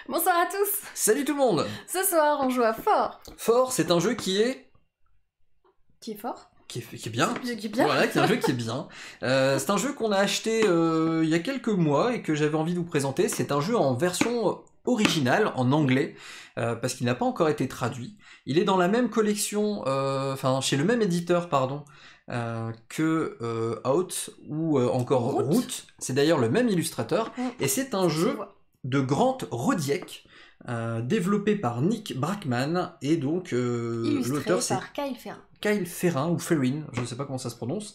Bonsoir à tous. Salut tout le monde. Ce soir, on joue à Fort. Fort, c'est un jeu qui est... Qui est fort. Qui est bien. Qui est bien. Voilà, qui est un jeu qui est bien. C'est un jeu qu'on a acheté il y a quelques mois et que j'avais envie de vous présenter. C'est un jeu en version originale, en anglais, parce qu'il n'a pas encore été traduit. Il est dans la même collection, enfin chez le même éditeur, pardon, que Out ou encore Root. C'est d'ailleurs le même illustrateur. Et c'est un jeu de Grant Rodiek, développé par Nick Brackman, et donc l'auteur c'est Kyle Ferrin, ou Ferrin, je ne sais pas comment ça se prononce.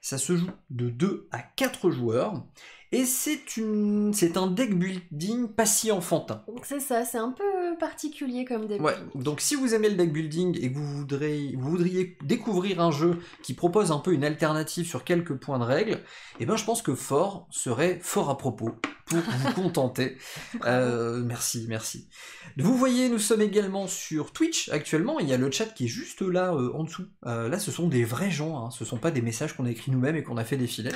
Ça se joue de 2 à 4 joueurs, et c'est un deck building pas si enfantin. C'est ça, c'est un peu particulier comme deck building. Ouais, donc si vous aimez le deck building et que vous voudriez découvrir un jeu qui propose un peu une alternative sur quelques points de règle, eh ben je pense que Fort serait fort à propos pour vous contenter. Merci. Vous voyez, nous sommes également sur Twitch actuellement, il y a le chat qui est juste là en dessous. Là ce sont des vrais gens, hein. Ce sont pas des messages qu'on a écrits nous-mêmes et qu'on a fait défiler.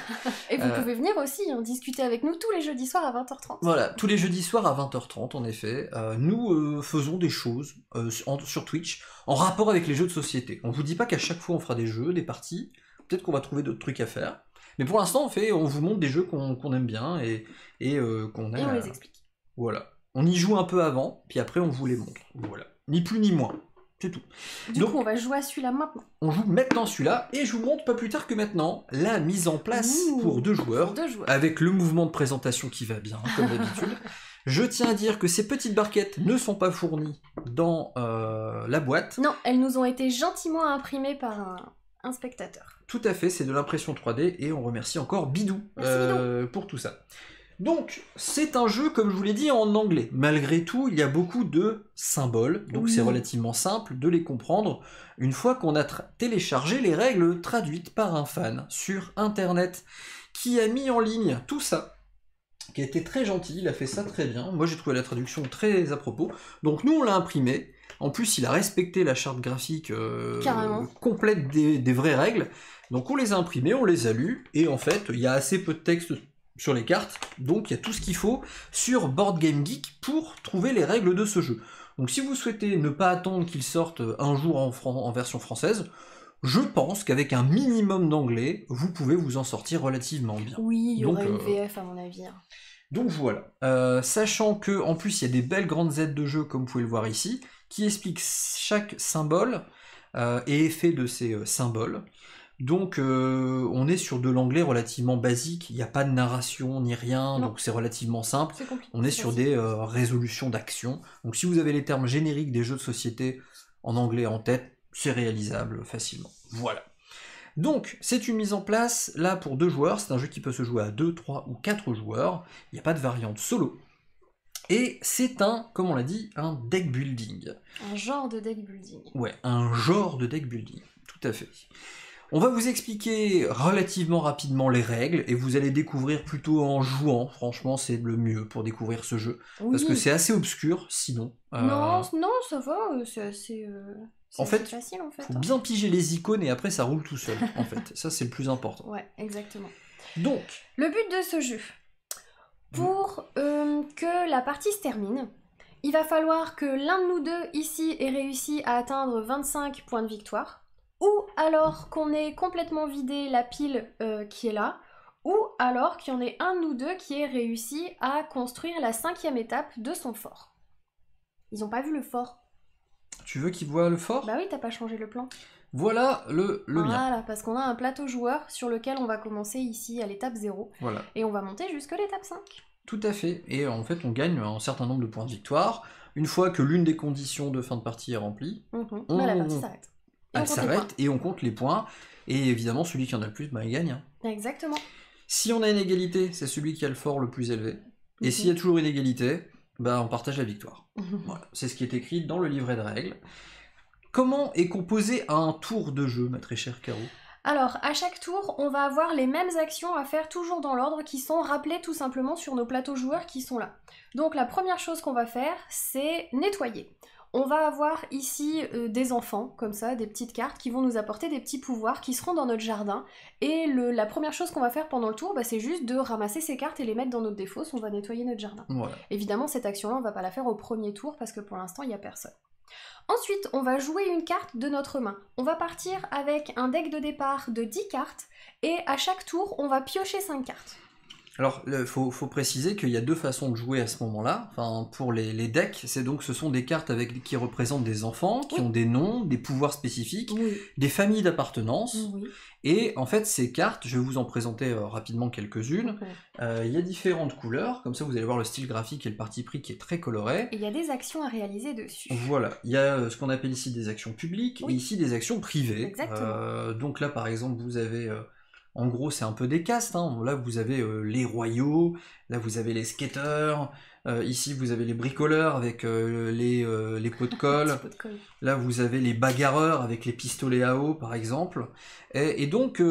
Et vous pouvez venir aussi discuter avec nous tous les jeudis soirs à 20h30. Voilà, tous les jeudis soirs à 20h30 en effet. Nous faisons des choses sur Twitch en rapport avec les jeux de société. On vous dit pas qu'à chaque fois on fera des jeux, des parties, peut-être qu'on va trouver d'autres trucs à faire. Mais pour l'instant on vous montre des jeux qu'on aime bien et qu'on aime. Et on les explique. Voilà. On y joue un peu avant, puis après on vous les montre. Voilà. Ni plus ni moins. C'est tout. Du coup, on va jouer à celui-là maintenant. On joue maintenant celui-là, et je vous montre pas plus tard que maintenant la mise en place pour 2 joueurs, avec le mouvement de présentation qui va bien, comme d'habitude. Je tiens à dire que ces petites barquettes ne sont pas fournies dans la boîte. Non, elles nous ont été gentiment imprimées par un spectateur. Tout à fait, c'est de l'impression 3D, et on remercie encore Bidou, pour tout ça. Donc, c'est un jeu, comme je vous l'ai dit, en anglais. Malgré tout, il y a beaucoup de symboles, donc c'est relativement simple de les comprendre une fois qu'on a téléchargé les règles traduites par un fan sur Internet, qui a mis en ligne tout ça, qui a été très gentil, il a fait ça très bien. Moi, j'ai trouvé la traduction très à propos. Donc nous, on l'a imprimé. En plus, il a respecté la charte graphique complète des vraies règles. Donc on les a imprimés, on les a lus, et en fait, il y a assez peu de texte sur les cartes, donc il y a tout ce qu'il faut sur Board Game Geek pour trouver les règles de ce jeu. Donc si vous souhaitez ne pas attendre qu'il sorte un jour en version française, je pense qu'avec un minimum d'anglais, vous pouvez vous en sortir relativement bien. Oui, il y aura une VF à mon avis. Donc voilà, sachant que en plus il y a des belles grandes aides de jeu, comme vous pouvez le voir ici, qui expliquent chaque symbole et effet de ces symboles. Donc on est sur de l'anglais relativement basique, il n'y a pas de narration ni rien, donc c'est relativement simple. On est sur des résolutions d'action. Donc si vous avez les termes génériques des jeux de société en anglais en tête, c'est réalisable facilement. Voilà. Donc c'est une mise en place là pour 2 joueurs, c'est un jeu qui peut se jouer à 2, 3 ou 4 joueurs, il n'y a pas de variante solo. Et c'est comme on l'a dit, un deck building. Un genre de deck building. Ouais, un genre de deck building, tout à fait. On va vous expliquer relativement rapidement les règles, et vous allez découvrir plutôt en jouant. Franchement, c'est le mieux pour découvrir ce jeu. Oui. Parce que c'est assez obscur, sinon. Non, ça va, c'est assez... En fait, facile, en fait. Faut bien piger les icônes, et après ça roule tout seul, en fait. Ça, c'est le plus important. Ouais, exactement. Donc... Le but de ce jeu, pour que la partie se termine, il va falloir que l'un de nous deux, ici, ait réussi à atteindre 25 points de victoire, ou alors qu'on ait complètement vidé la pile qui est là, ou alors qu'il y en ait un ou deux qui ait réussi à construire la 5e étape de son fort. Ils ont pas vu le fort. Tu veux qu'ils voient le fort ? Bah oui, t'as pas changé le plan. Voilà le mien. Voilà, parce qu'on a un plateau joueur sur lequel on va commencer ici à l'étape 0, et on va monter jusqu'à l'étape 5. Tout à fait, et en fait on gagne un certain nombre de points de victoire. Une fois que l'une des conditions de fin de partie est remplie, la partie s'arrête. Elle s'arrête et on compte les points, et évidemment celui qui en a le plus, il gagne. Hein. Exactement. Si on a une égalité, c'est celui qui a le fort le plus élevé, et s'il y a toujours une égalité, on partage la victoire. Voilà. C'est ce qui est écrit dans le livret de règles. Comment est composé un tour de jeu, ma très chère Caro ? Alors, à chaque tour, on va avoir les mêmes actions à faire toujours dans l'ordre qui sont rappelées tout simplement sur nos plateaux joueurs qui sont là. Donc la première chose qu'on va faire, c'est nettoyer. on va avoir ici des enfants, comme ça, des petites cartes qui vont nous apporter des petits pouvoirs qui seront dans notre jardin. Et la première chose qu'on va faire pendant le tour, c'est juste de ramasser ces cartes et les mettre dans notre défausse, on va nettoyer notre jardin. Voilà. Évidemment, cette action-là, on va pas la faire au premier tour parce que pour l'instant, il n'y a personne. Ensuite, on va jouer une carte de notre main. On va partir avec un deck de départ de 10 cartes et à chaque tour, on va piocher 5 cartes. Alors, il faut préciser qu'il y a deux façons de jouer à ce moment-là. Enfin, pour les decks, ce sont des cartes qui représentent des enfants, qui ont des noms, des pouvoirs spécifiques, des familles d'appartenance. Et en fait, ces cartes, je vais vous en présenter rapidement quelques-unes. Il y a différentes couleurs, comme ça vous allez voir le style graphique et le parti pris qui est très coloré. Et il y a des actions à réaliser dessus. Voilà, il y a ce qu'on appelle ici des actions publiques et ici des actions privées. Exactement. Donc là, par exemple, vous avez... En gros, c'est un peu des castes, hein. Là, vous avez les royaux, là, vous avez les skateurs, ici, vous avez les bricoleurs avec les pots de colle, là, vous avez les bagarreurs avec les pistolets à eau, par exemple. Et donc,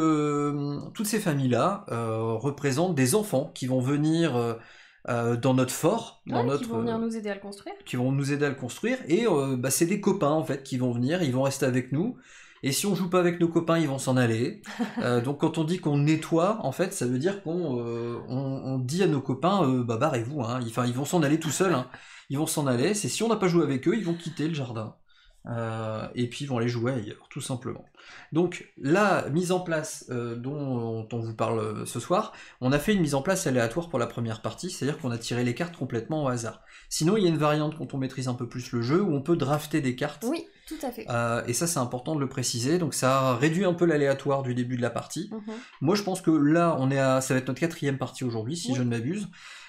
toutes ces familles-là représentent des enfants qui vont venir dans notre fort. Qui vont venir nous aider à le construire. Qui vont nous aider à le construire, et c'est des copains, en fait, qui vont venir, ils vont rester avec nous. Et si on joue pas avec nos copains, ils vont s'en aller. Donc quand on dit qu'on nettoie, en fait, ça veut dire qu'on dit à nos copains, barrez-vous, hein. Ils vont s'en aller tout seuls, hein. Ils vont s'en aller, c'est si on n'a pas joué avec eux, ils vont quitter le jardin. Et puis ils vont aller jouer ailleurs, tout simplement. Donc la mise en place dont on vous parle ce soir, on a fait une mise en place aléatoire pour la première partie, c'est-à-dire qu'on a tiré les cartes complètement au hasard. Sinon il y a une variante quand on maîtrise un peu plus le jeu, où on peut drafter des cartes. Oui, tout à fait. Et ça c'est important de le préciser, donc ça réduit un peu l'aléatoire du début de la partie. Moi je pense que là ça va être notre 4e partie aujourd'hui, si je ne m'abuse.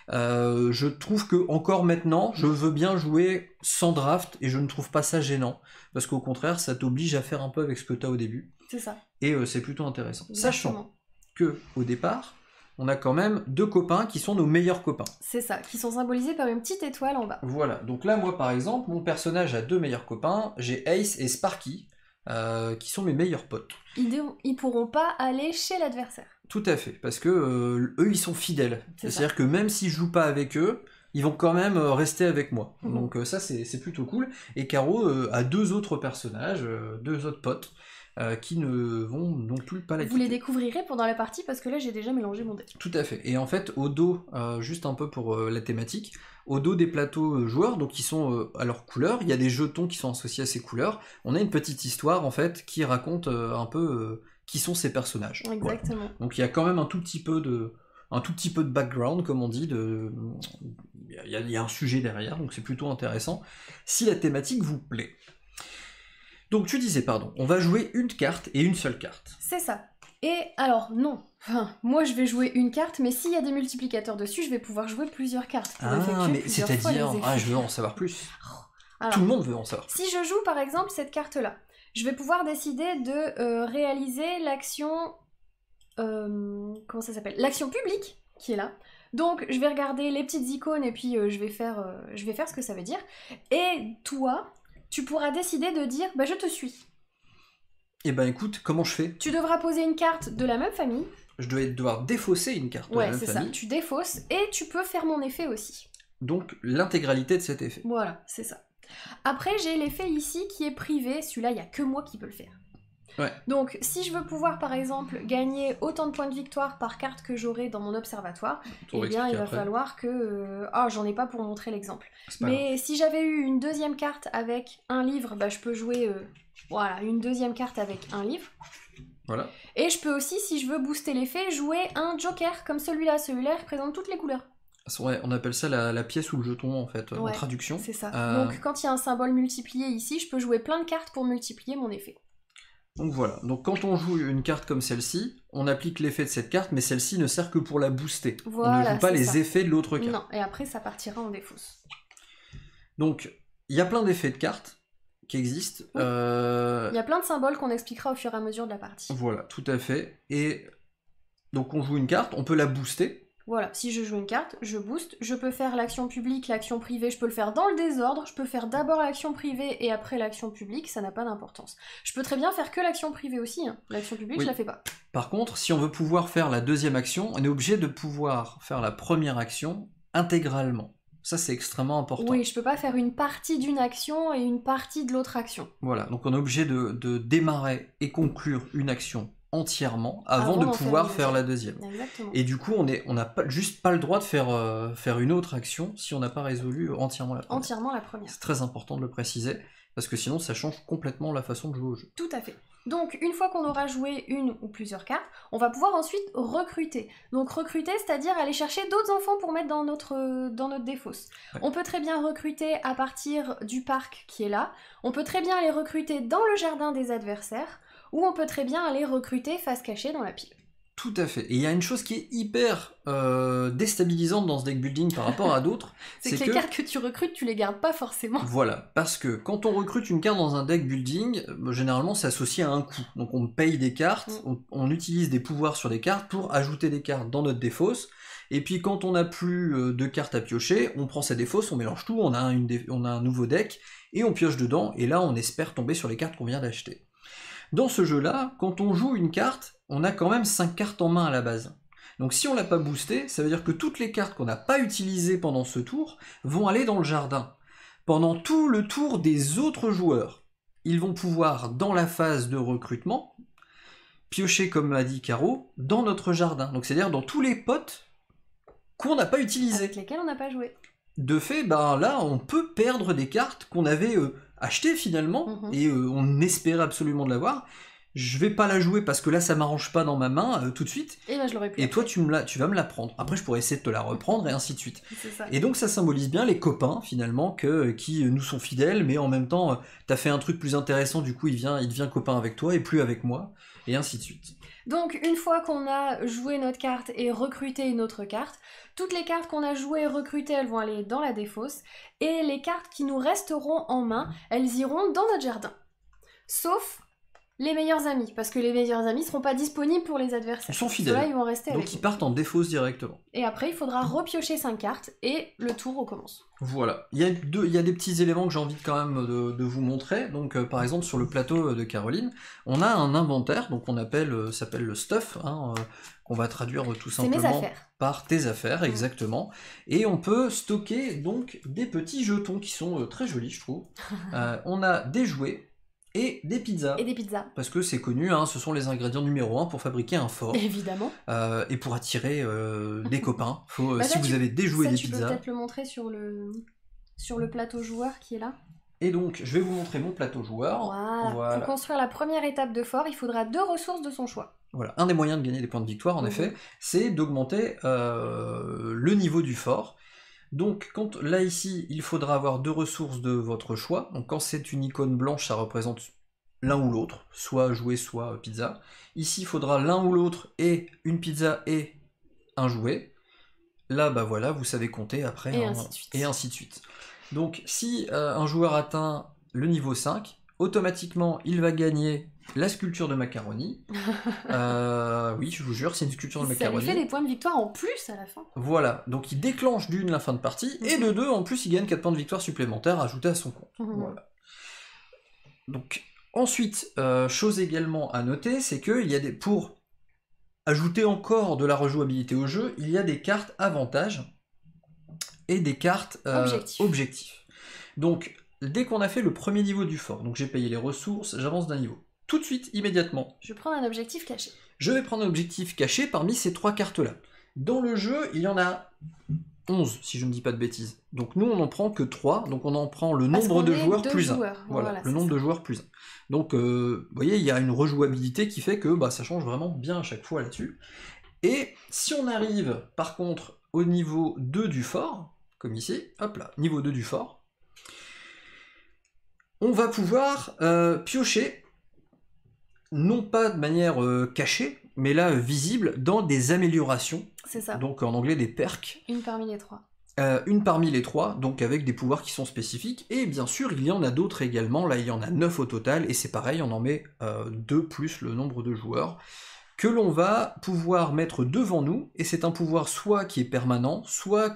Je trouve que encore maintenant, je veux bien jouer sans draft et je ne trouve pas ça gênant, parce qu'au contraire, ça t'oblige à faire un peu avec ce que tu as au début. C'est ça. Et c'est plutôt intéressant. Exactement. Sachant que au départ, on a quand même 2 copains qui sont nos meilleurs copains. C'est ça, qui sont symbolisés par une petite étoile en bas. Voilà, donc là, moi par exemple, mon personnage a 2 meilleurs copains, j'ai Ace et Sparky, qui sont mes meilleurs potes. Ils pourront pas aller chez l'adversaire. Tout à fait, parce que eux ils sont fidèles. C'est-à-dire que même si je joue pas avec eux, ils vont quand même rester avec moi. Donc ça c'est plutôt cool. Et Caro a 2 autres personnages, 2 autres potes, qui ne vont non plus pas la quitter. Vous les découvrirez pendant la partie parce que là j'ai déjà mélangé mon deck. Tout à fait. Et en fait au dos, juste un peu pour la thématique, au dos des plateaux joueurs, donc qui sont à leur couleur, il y a des jetons qui sont associés à ces couleurs. On a une petite histoire en fait qui raconte un peu qui sont ces personnages. Exactement. Voilà. Donc il y a quand même un tout petit peu de background, comme on dit, il y a un sujet derrière, donc c'est plutôt intéressant, si la thématique vous plaît. Donc tu disais, on va jouer une carte et une seule carte. C'est ça. Et alors non, moi je vais jouer une carte, mais s'il y a des multiplicateurs dessus, je vais pouvoir jouer plusieurs cartes. Mais c'est-à-dire, je veux en savoir plus. Alors, tout le monde veut en savoir. Si je joue par exemple cette carte-là, je vais pouvoir décider de réaliser l'action... comment ça s'appelle ? L'action publique, qui est là. Donc je vais regarder les petites icônes et puis je vais faire ce que ça veut dire. Et toi, tu pourras décider de dire « je te suis ». Eh ben écoute, comment je fais ? Tu devras poser une carte de la même famille. Je dois devoir défausser une carte de la même famille. Ouais, c'est ça. Tu défausses et tu peux faire mon effet aussi. Donc l'intégralité de cet effet. Voilà, c'est ça. Après, j'ai l'effet ici qui est privé. Celui-là, il n'y a que moi qui peux le faire. Ouais. Donc, si je veux pouvoir, par exemple, gagner autant de points de victoire par carte que j'aurai dans mon observatoire, il va falloir que... j'en ai pas pour montrer l'exemple. Mais si j'avais eu une deuxième carte avec un livre, je peux jouer... une deuxième carte avec un livre. Voilà. Et je peux aussi, si je veux booster l'effet, jouer un joker comme celui-là. Celui-là représente toutes les couleurs. Ouais, on appelle ça la pièce ou le jeton en fait, en traduction. C'est ça. Donc quand il y a un symbole multiplié ici, je peux jouer plein de cartes pour multiplier mon effet. Donc voilà, donc quand on joue une carte comme celle-ci, on applique l'effet de cette carte, mais celle-ci ne sert que pour la booster. Voilà, on ne joue pas les effets de l'autre carte. Non, et après ça partira en défausse. Donc, il y a plein d'effets de cartes qui existent. Oui. Il y a plein de symboles qu'on expliquera au fur et à mesure de la partie. Voilà, tout à fait. Et donc on joue une carte, on peut la booster. Voilà, si je joue une carte, je booste, je peux faire l'action publique, l'action privée, je peux le faire dans le désordre, je peux faire d'abord l'action privée et après l'action publique, ça n'a pas d'importance. Je peux très bien faire que l'action privée aussi, hein. L'action publique je la fais pas. Par contre, si on veut pouvoir faire la deuxième action, on est obligé de pouvoir faire la première action intégralement. Ça, c'est extrêmement important. Oui, je peux pas faire une partie d'une action et une partie de l'autre action. Voilà, donc on est obligé de démarrer et conclure une action entièrement avant de pouvoir faire la deuxième. Exactement. Et du coup, on n'a juste pas le droit de faire une autre action si on n'a pas résolu entièrement la première. Entièrement la première. C'est très important de le préciser, parce que sinon ça change complètement la façon de jouer au jeu. Tout à fait. Donc, une fois qu'on aura joué une ou plusieurs cartes, on va pouvoir ensuite recruter. Donc, recruter, c'est-à-dire aller chercher d'autres enfants pour mettre dans notre défausse. Ouais. On peut très bien recruter à partir du parc qui est là. On peut très bien aller recruter dans le jardin des adversaires. Ou on peut très bien aller recruter face cachée dans la pile. Tout à fait. Et il y a une chose qui est hyper déstabilisante dans ce deck building par rapport à d'autres. c'est que les cartes que tu recrutes, tu les gardes pas forcément. Voilà, parce que quand on recrute une carte dans un deck building, généralement c'est associé à un coût. Donc on paye des cartes, on utilise des pouvoirs sur des cartes pour ajouter des cartes dans notre défausse. Et puis quand on n'a plus de cartes à piocher, on prend sa défausse, on mélange tout, on a un nouveau deck, et on pioche dedans, et là on espère tomber sur les cartes qu'on vient d'acheter. Dans ce jeu-là, quand on joue une carte, on a quand même 5 cartes en main à la base. Donc si on l'a pas boosté, ça veut dire que toutes les cartes qu'on n'a pas utilisées pendant ce tour vont aller dans le jardin. Pendant tout le tour des autres joueurs, ils vont pouvoir, dans la phase de recrutement, piocher, comme a dit Caro, dans notre jardin. Donc c'est-à-dire dans tous les potes qu'on n'a pas utilisés. Avec lesquels on n'a pas joué. De fait, là, on peut perdre des cartes qu'on avait achetées finalement, et on espérait absolument de l'avoir. Je vais pas la jouer parce que là, ça m'arrange pas dans ma main tout de suite. Et là, je l'aurais pu. Et toi, tu vas me la prendre. Après, je pourrais essayer de te la reprendre, et ainsi de suite. C'est ça. Et donc, ça symbolise bien les copains, finalement, qui nous sont fidèles, mais en même temps, t'as fait un truc plus intéressant, du coup, il devient copain avec toi, et plus avec moi, et ainsi de suite. Donc, une fois qu'on a joué notre carte et recruté une autre carte, toutes les cartes qu'on a jouées et recrutées, elles vont aller dans la défausse, et les cartes qui nous resteront en main, elles iront dans notre jardin. Sauf les meilleurs amis, parce que les meilleurs amis seront pas disponibles pour les adversaires. Ils sont fidèles. Ceux-là, ils vont rester avec Donc ils partent en défausse directement. Et après, il faudra repiocher 5 cartes, et le tour recommence. Voilà. Il y a des petits éléments que j'ai envie quand même de vous montrer. Donc par exemple, sur le plateau de Caroline, on a un inventaire, donc s'appelle le stuff, qu'on va traduire tout simplement par tes affaires, exactement. Et on peut stocker donc des petits jetons qui sont très jolis, je trouve. On a des jouets, et des pizzas. Parce que c'est connu, ce sont les ingrédients numéro 1 pour fabriquer un fort. Évidemment. Et pour attirer des copains. Si vous avez des jouets et des pizzas. Tu peux peut-être le montrer sur le plateau joueur qui est là. Et donc, je vais vous montrer mon plateau joueur. Voilà. Pour construire la première étape de fort, il faudra 2 ressources de son choix. Voilà. Un des moyens de gagner des points de victoire, en effet, c'est d'augmenter le niveau du fort. Donc, là ici, il faudra avoir 2 ressources de votre choix. Donc quand c'est une icône blanche, ça représente l'un ou l'autre, soit jouet, soit pizza. Ici, il faudra l'un ou l'autre et une pizza et un jouet. Là, voilà, vous savez compter après. Et ainsi de suite. Donc, si un joueur atteint le niveau 5, automatiquement, il va gagner la sculpture de macaroni. Oui, je vous jure, c'est une sculpture de macaroni. Ça lui fait des points de victoire en plus à la fin. Voilà, donc il déclenche d'une la fin de partie, et de 2, en plus, il gagne 4 points de victoire supplémentaires ajoutés à son compte. Voilà. Donc, ensuite, chose également à noter, c'est que pour ajouter encore de la rejouabilité au jeu, il y a des cartes avantages et des cartes objectifs. Donc, dès qu'on a fait le premier niveau du fort, donc j'ai payé les ressources, j'avance d'un niveau. Tout de suite, immédiatement. Je prends un objectif caché. Je vais prendre un objectif caché parmi ces 3 cartes-là. Dans le jeu, il y en a 11, si je ne dis pas de bêtises. Donc nous, on n'en prend que 3, donc on en prend le nombre de joueurs plus 1. Voilà, le nombre de joueurs plus 1. Donc, vous voyez, il y a une rejouabilité qui fait que ça change vraiment bien à chaque fois là-dessus. Et si on arrive, par contre, au niveau 2 du fort, comme ici, hop là, niveau 2 du fort, on va pouvoir piocher, non pas de manière cachée, mais là visible, dans des améliorations. C'est ça. Donc en anglais des perks. Une parmi les 3. Une parmi les 3, donc avec des pouvoirs qui sont spécifiques. Et bien sûr, il y en a d'autres également. Là, il y en a 9 au total, et c'est pareil, on en met 2 plus le nombre de joueurs, que l'on va pouvoir mettre devant nous, et c'est un pouvoir soit qui est permanent, soit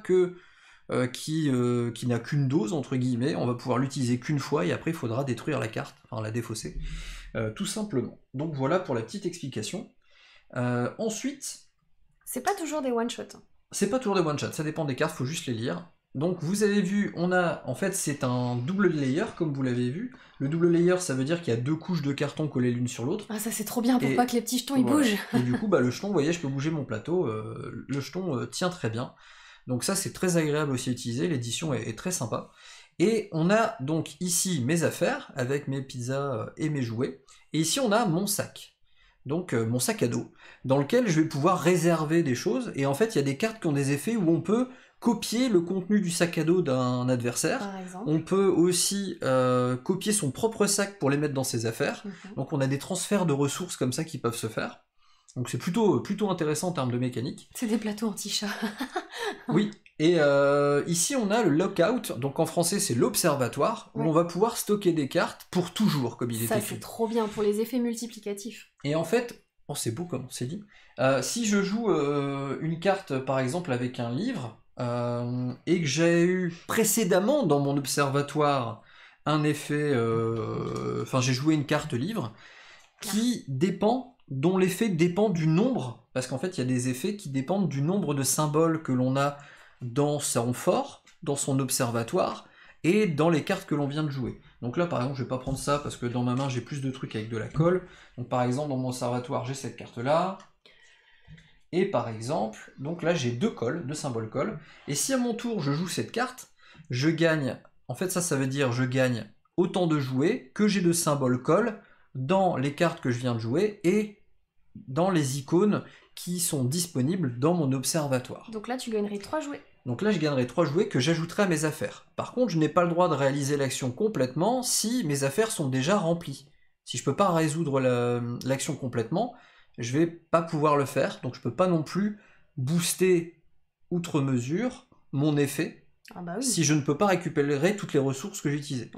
qui n'a qu'une dose, entre guillemets. On va pouvoir l'utiliser qu'une fois, et après il faudra détruire la carte, enfin la défausser, tout simplement. Donc voilà pour la petite explication. Ensuite... C'est pas toujours des one-shots. C'est pas toujours des one-shots, ça dépend des cartes, faut juste les lire. Donc vous avez vu, on a, en fait c'est un double layer comme vous l'avez vu. Le double layer ça veut dire qu'il y a 2 couches de carton collées l'une sur l'autre. Ah ça c'est trop bien pour pas que les petits jetons ils bougent. Et du coup le jeton, vous voyez je peux bouger mon plateau, le jeton tient très bien. Donc ça c'est très agréable aussi à utiliser, l'édition est très sympa. Et on a donc ici mes affaires avec mes pizzas et mes jouets. Et ici on a mon sac. Donc mon sac à dos, dans lequel je vais pouvoir réserver des choses. Et en fait il y a des cartes qui ont des effets où on peut copier le contenu du sac à dos d'un adversaire. Par exemple. On peut aussi copier son propre sac pour les mettre dans ses affaires. Donc on a des transferts de ressources comme ça qui peuvent se faire. Donc c'est plutôt intéressant en termes de mécanique. C'est des plateaux anti-chat. Oui, et ici on a le lockout, donc en français c'est l'observatoire, où on va pouvoir stocker des cartes pour toujours, comme il est écrit. Ça c'est trop bien pour les effets multiplicatifs. Et en fait, oh c'est beau comme on s'est dit, si je joue une carte par exemple avec un livre, et que j'ai eu précédemment dans mon observatoire un effet, enfin j'ai joué une carte livre, qui dépend, dont l'effet dépend du nombre, parce qu'en fait il y a des effets qui dépendent du nombre de symboles que l'on a dans son fort, dans son observatoire, et dans les cartes que l'on vient de jouer. Donc là par exemple je vais pas prendre ça parce que dans ma main j'ai plus de trucs avec de la colle. Donc par exemple dans mon observatoire j'ai cette carte là, et par exemple, donc là j'ai 2 colles, 2 symboles colle, et si à mon tour je joue cette carte, je gagne, en fait ça veut dire je gagne autant de jouets que j'ai de symboles colle dans les cartes que je viens de jouer et dans les icônes qui sont disponibles dans mon observatoire. Donc là tu gagnerais 3 jouets. Donc là je gagnerai 3 jouets que j'ajouterai à mes affaires. Par contre je n'ai pas le droit de réaliser l'action complètement si mes affaires sont déjà remplies. Si je peux pas résoudre l'action complètement, je vais pas pouvoir le faire, donc je peux pas non plus booster outre mesure mon effet si je ne peux pas récupérer toutes les ressources que j'ai utilisées.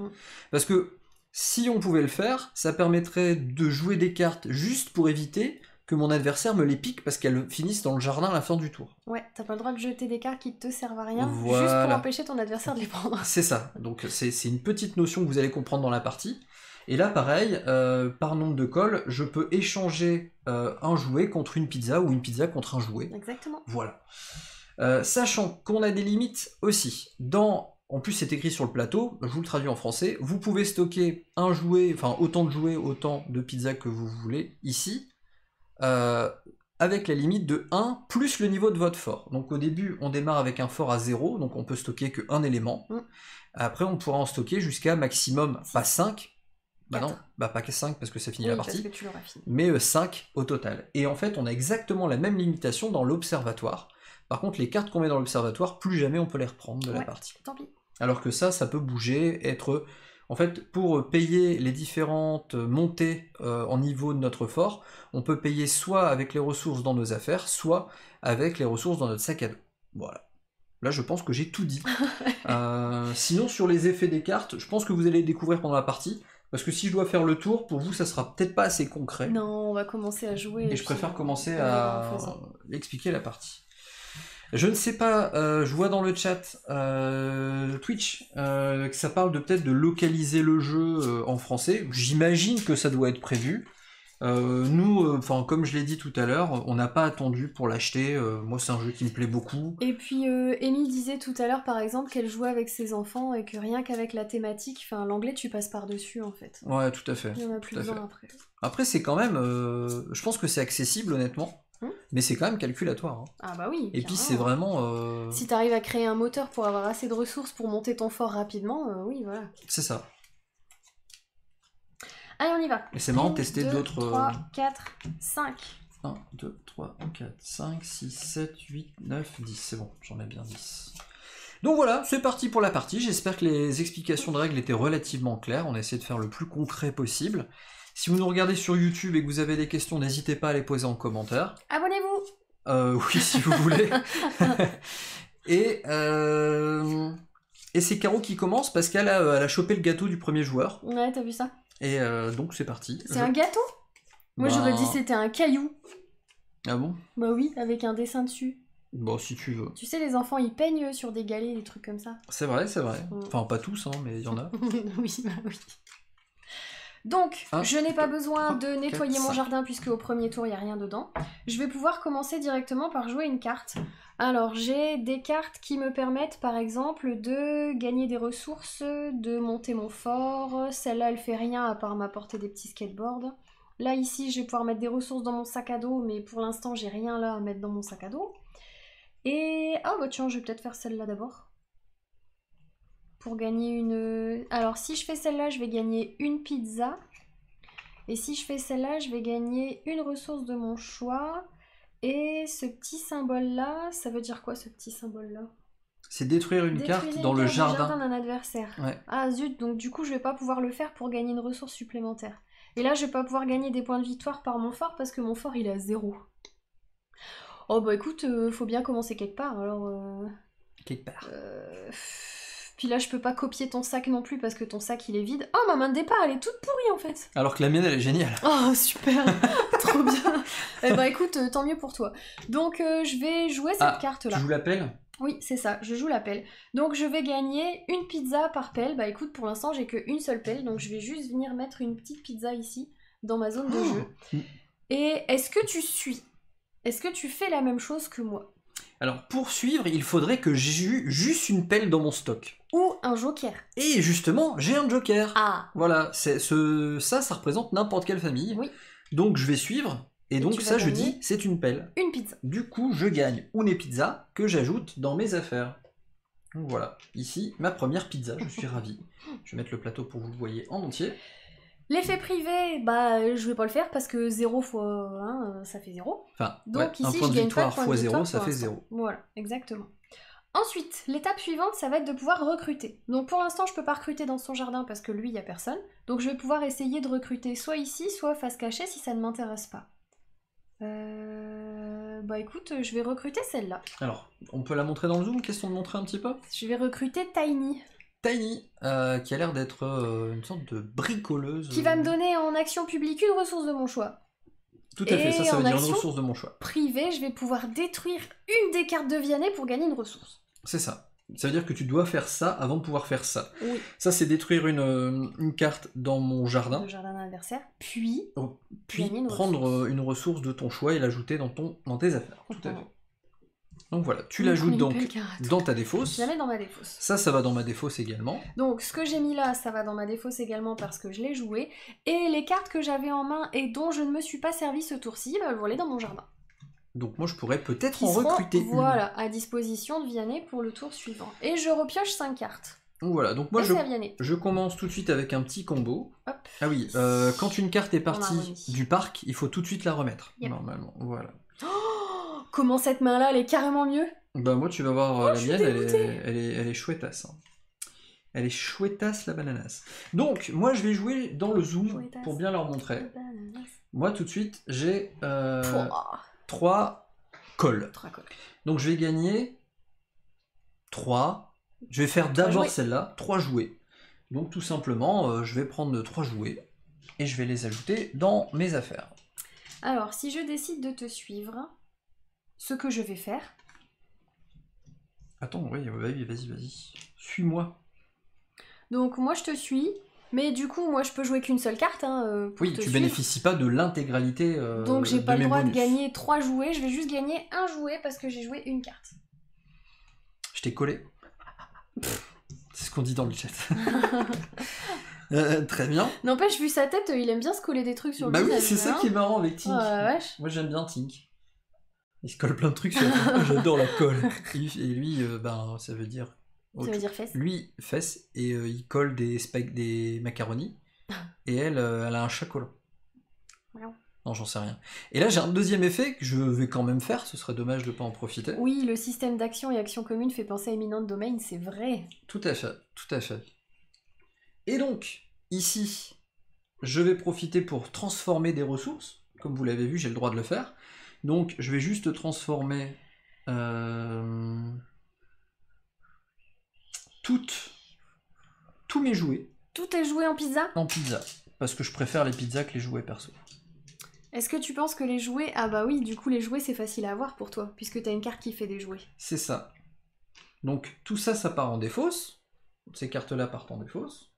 Parce que si on pouvait le faire, ça permettrait de jouer des cartes juste pour éviter que mon adversaire me les pique parce qu'elles finissent dans le jardin à la fin du tour. Ouais, t'as pas le droit de jeter des cartes qui te servent à rien, juste pour empêcher ton adversaire de les prendre. C'est ça, donc c'est une petite notion que vous allez comprendre dans la partie. Et là, pareil, par nombre de colles, je peux échanger un jouet contre une pizza ou une pizza contre un jouet. Exactement. Voilà. Sachant qu'on a des limites aussi. En plus, c'est écrit sur le plateau, je vous le traduis en français. Vous pouvez stocker un jouet, enfin autant de jouets, autant de pizzas que vous voulez ici, avec la limite de 1 plus le niveau de votre fort. Donc au début, on démarre avec un fort à 0, donc on peut stocker qu'un élément. Après, on pourra en stocker jusqu'à maximum, pas 5. Bah non, pas que 5 parce que ça finit la partie, parce que tu l'auras fini. Mais 5 au total. Et en fait, on a exactement la même limitation dans l'observatoire. Par contre, les cartes qu'on met dans l'observatoire, plus jamais on peut les reprendre de la partie. Tant pis. Alors que ça peut bouger, être... En fait, pour payer les différentes montées en niveau de notre fort, on peut payer soit avec les ressources dans nos affaires, soit avec les ressources dans notre sac à dos. Voilà. Là, je pense que j'ai tout dit. Sinon, sur les effets des cartes, je pense que vous allez les découvrir pendant la partie. Parce que si je dois faire le tour, pour vous, ça sera peut-être pas assez concret. Non, on va commencer à jouer. Et je préfère commencer à expliquer la partie. Je ne sais pas, je vois dans le chat Twitch que ça parle peut-être de localiser le jeu en français. J'imagine que ça doit être prévu. Nous, comme je l'ai dit tout à l'heure, on n'a pas attendu pour l'acheter. Moi, c'est un jeu qui me plaît beaucoup. Et puis, Amy disait tout à l'heure, par exemple, qu'elle jouait avec ses enfants et que rien qu'avec la thématique, l'anglais, tu passes par-dessus, en fait. Ouais, tout à fait. Il y en a plus besoin après. Après, c'est quand même... je pense que c'est accessible, honnêtement. Mais c'est quand même calculatoire. Hein. Ah bah oui. Et puis, c'est vraiment... Si t'arrives à créer un moteur pour avoir assez de ressources pour monter ton fort rapidement, oui, voilà. C'est ça. Allez, on y va. Et c'est marrant de tester d'autres... 3, 4, 5. 1, 2, 3, 4, 5, 6, 7, 8, 9, 10. C'est bon, j'en ai bien 10. Donc voilà, c'est parti pour la partie. J'espère que les explications de règles étaient relativement claires. On a essayé de faire le plus concret possible. Si vous nous regardez sur YouTube et que vous avez des questions, n'hésitez pas à les poser en commentaire. Abonnez-vous. Oui, si vous voulez. Et c'est Caro qui commence parce qu'elle a chopé le gâteau du premier joueur. Ouais, t'as vu ça? Et donc c'est parti. C'est un gâteau? Moi j'aurais dit c'était un caillou. Ah bon? Bah oui, avec un dessin dessus. Bon, si tu veux. Tu sais, les enfants ils peignent sur des galets, des trucs comme ça. C'est vrai, c'est vrai. Enfin, pas tous, hein, mais il y en a. Oui, bah oui. Donc, je n'ai pas besoin de nettoyer mon jardin puisque au premier tour il n'y a rien dedans. Je vais pouvoir commencer directement par jouer une carte. Alors, j'ai des cartes qui me permettent, par exemple, de gagner des ressources, de monter mon fort. Celle-là, elle fait rien à part m'apporter des petits skateboards. Là, ici, je vais pouvoir mettre des ressources dans mon sac à dos, mais pour l'instant, j'ai rien là à mettre dans mon sac à dos. Et... ah bah tiens, je vais peut-être faire celle-là d'abord. Pour gagner une... Alors, si je fais celle-là, je vais gagner une pizza. Et si je fais celle-là, je vais gagner une ressource de mon choix. Et ce petit symbole-là, ça veut dire quoi, ce petit symbole-là? C'est détruire une carte dans le jardin d'un adversaire. Ouais. Ah zut, donc du coup, je vais pas pouvoir le faire pour gagner une ressource supplémentaire. Et là, je vais pas pouvoir gagner des points de victoire par mon fort parce que mon fort, il est à 0. Oh bah écoute, faut bien commencer quelque part, alors... Quelque part. Puis là, je peux pas copier ton sac non plus parce que ton sac, il est vide. Oh, ma main de départ, elle est toute pourrie, en fait. Alors que la mienne, elle est géniale. Oh, super. Trop bien. Eh ben écoute, tant mieux pour toi. Donc, je vais jouer cette carte-là. Tu joues la pelle? Oui, c'est ça, je joue la pelle. Donc, je vais gagner une pizza par pelle. Bah écoute, pour l'instant, j'ai qu'une seule pelle. Donc, je vais juste venir mettre une petite pizza ici, dans ma zone de jeu. Et est-ce que tu suis? Est-ce que tu fais la même chose que moi? Alors, pour suivre, il faudrait que j'ai juste une pelle dans mon stock. Ou un joker. Et justement, j'ai un joker. Ah. Voilà, ça représente n'importe quelle famille. Oui. Donc, je vais suivre. Et donc, ça, je dis, c'est une pelle. Une pizza. Du coup, je gagne une pizza que j'ajoute dans mes affaires. Donc voilà, ici, ma première pizza. Je suis ravi. Je vais mettre le plateau pour que vous le voyez en entier. L'effet privé, bah je vais pas le faire parce que 0 fois 1, ça fait 0. Enfin, donc ouais, ici, un point de je gagne victoire pas de fois point de 0, victoire ça fait 0. Voilà, exactement. Ensuite, l'étape suivante, ça va être de pouvoir recruter. Donc pour l'instant, je peux pas recruter dans son jardin parce que lui, il y a personne. Donc je vais pouvoir essayer de recruter soit ici, soit face cachée si ça ne m'intéresse pas. Bah écoute, je vais recruter celle-là. Alors, on peut la montrer dans le zoom, question de montrer un petit peu? Je vais recruter Tiny. Tiny, qui a l'air d'être une sorte de bricoleuse. Qui va me donner en action publique une ressource de mon choix. Tout à fait, ça veut dire une ressource de mon choix. Privée, je vais pouvoir détruire une des cartes de Vianney pour gagner une ressource. C'est ça. Ça veut dire que tu dois faire ça avant de pouvoir faire ça. Oui. Ça, c'est détruire une carte dans mon jardin. Le jardin d'un adversaire, puis prendre une ressource de ton choix et l'ajouter dans tes affaires. Tout à fait. Donc voilà, tu l'ajoutes donc dans ta défausse. Je la mets dans ma défausse. Ça va dans ma défausse également. Donc ce que j'ai mis là, ça va dans ma défausse également parce que je l'ai joué. Et les cartes que j'avais en main et dont je ne me suis pas servi ce tour-ci, elles vont aller dans mon jardin. Donc moi je pourrais peut-être en recruter une. Voilà, à disposition de Vianney pour le tour suivant. Et je repioche 5 cartes. Donc voilà, donc moi je commence tout de suite avec un petit combo. Hop. Ah oui, quand une carte est partie du parc, il faut tout de suite la remettre. Yep. Normalement, voilà. Oh, comment cette main-là, elle est carrément mieux? Bah moi tu vas voir, la mienne, elle est chouettasse. Hein. Elle est chouettasse la bananasse. Donc moi je vais jouer dans le zoom pour bien leur montrer. Moi tout de suite j'ai 3 cols. Donc je vais gagner 3. Je vais faire d'abord celle-là, 3 jouets. Donc tout simplement, je vais prendre 3 jouets et je vais les ajouter dans mes affaires. Alors, si je décide de te suivre, ce que je vais faire... Attends, oui, vas-y. Suis-moi. Donc moi je te suis, mais du coup moi je peux jouer qu'une seule carte. Oui, tu bénéficies pas de l'intégralité donc j'ai pas le droit de gagner 3 jouets, je vais juste gagner un jouet parce que j'ai joué une carte. Je t'ai collé. C'est ce qu'on dit dans le chat. Très bien. N'empêche, vu sa tête, il aime bien se coller des trucs sur le visage. Bah oui, c'est ça qui est marrant avec Tink. Moi j'aime bien Tink. Il se colle plein de trucs sur la j'adore la colle. Et lui, ça veut dire... Ça veut dire fesses. Lui, fesses, et il colle des macaronis. Et elle a un chat collant. Non, j'en sais rien. Et là, j'ai un deuxième effet que je vais quand même faire, ce serait dommage de ne pas en profiter. Oui, le système d'action et action commune fait penser à Eminent Domain, c'est vrai. Tout à fait. Et donc, ici, je vais profiter pour transformer des ressources. Comme vous l'avez vu, j'ai le droit de le faire. Donc, je vais juste transformer tous mes jouets. Tout est joué en pizza? En pizza. Parce que je préfère les pizzas que les jouets perso. Est-ce que tu penses que les jouets... Ah bah oui, du coup les jouets c'est facile à avoir pour toi, puisque t'as une carte qui fait des jouets. C'est ça. Donc tout ça, ça part en défausse. Ces cartes-là partent en défausse.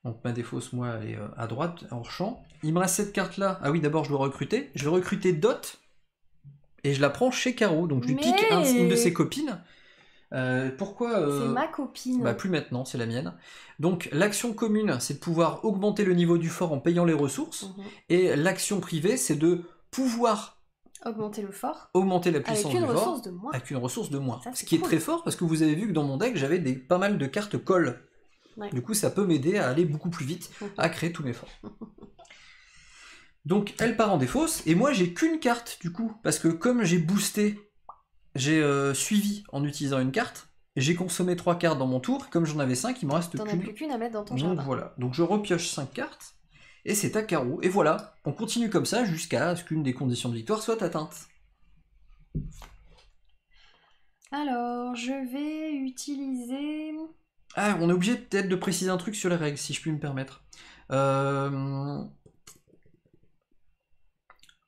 Donc ma défausse, moi, elle est à droite, hors champ. Il me reste cette carte-là. Ah oui, d'abord je dois recruter. Je vais recruter Dot. et je la prends chez Caro. Donc je lui pique une de ses copines. Pourquoi C'est ma copine. Bah plus maintenant, c'est la mienne. Donc l'action commune, c'est de pouvoir augmenter le niveau du fort en payant les ressources. Et l'action privée, c'est de pouvoir augmenter le fort. Augmenter la puissance du fort. Avec une ressource de moins. Ça, ce qui est très fort, parce que vous avez vu que dans mon deck, j'avais pas mal de cartes colle. Ouais. Du coup, ça peut m'aider à aller beaucoup plus vite, à créer tous mes forts. Donc elle part en défausse, et moi j'ai qu'une carte du coup, parce que comme j'ai boosté, j'ai suivi en utilisant une carte, et j'ai consommé 3 cartes dans mon tour, comme j'en avais 5, il me reste qu'une. T'en as plus qu'une à mettre dans ton jardin. Donc voilà, donc je repioche 5 cartes, et c'est à Caro, et voilà, on continue comme ça jusqu'à ce qu'une des conditions de victoire soit atteinte. Alors, je vais utiliser... Ah, on est obligé peut-être de préciser un truc sur les règles, si je puis me permettre.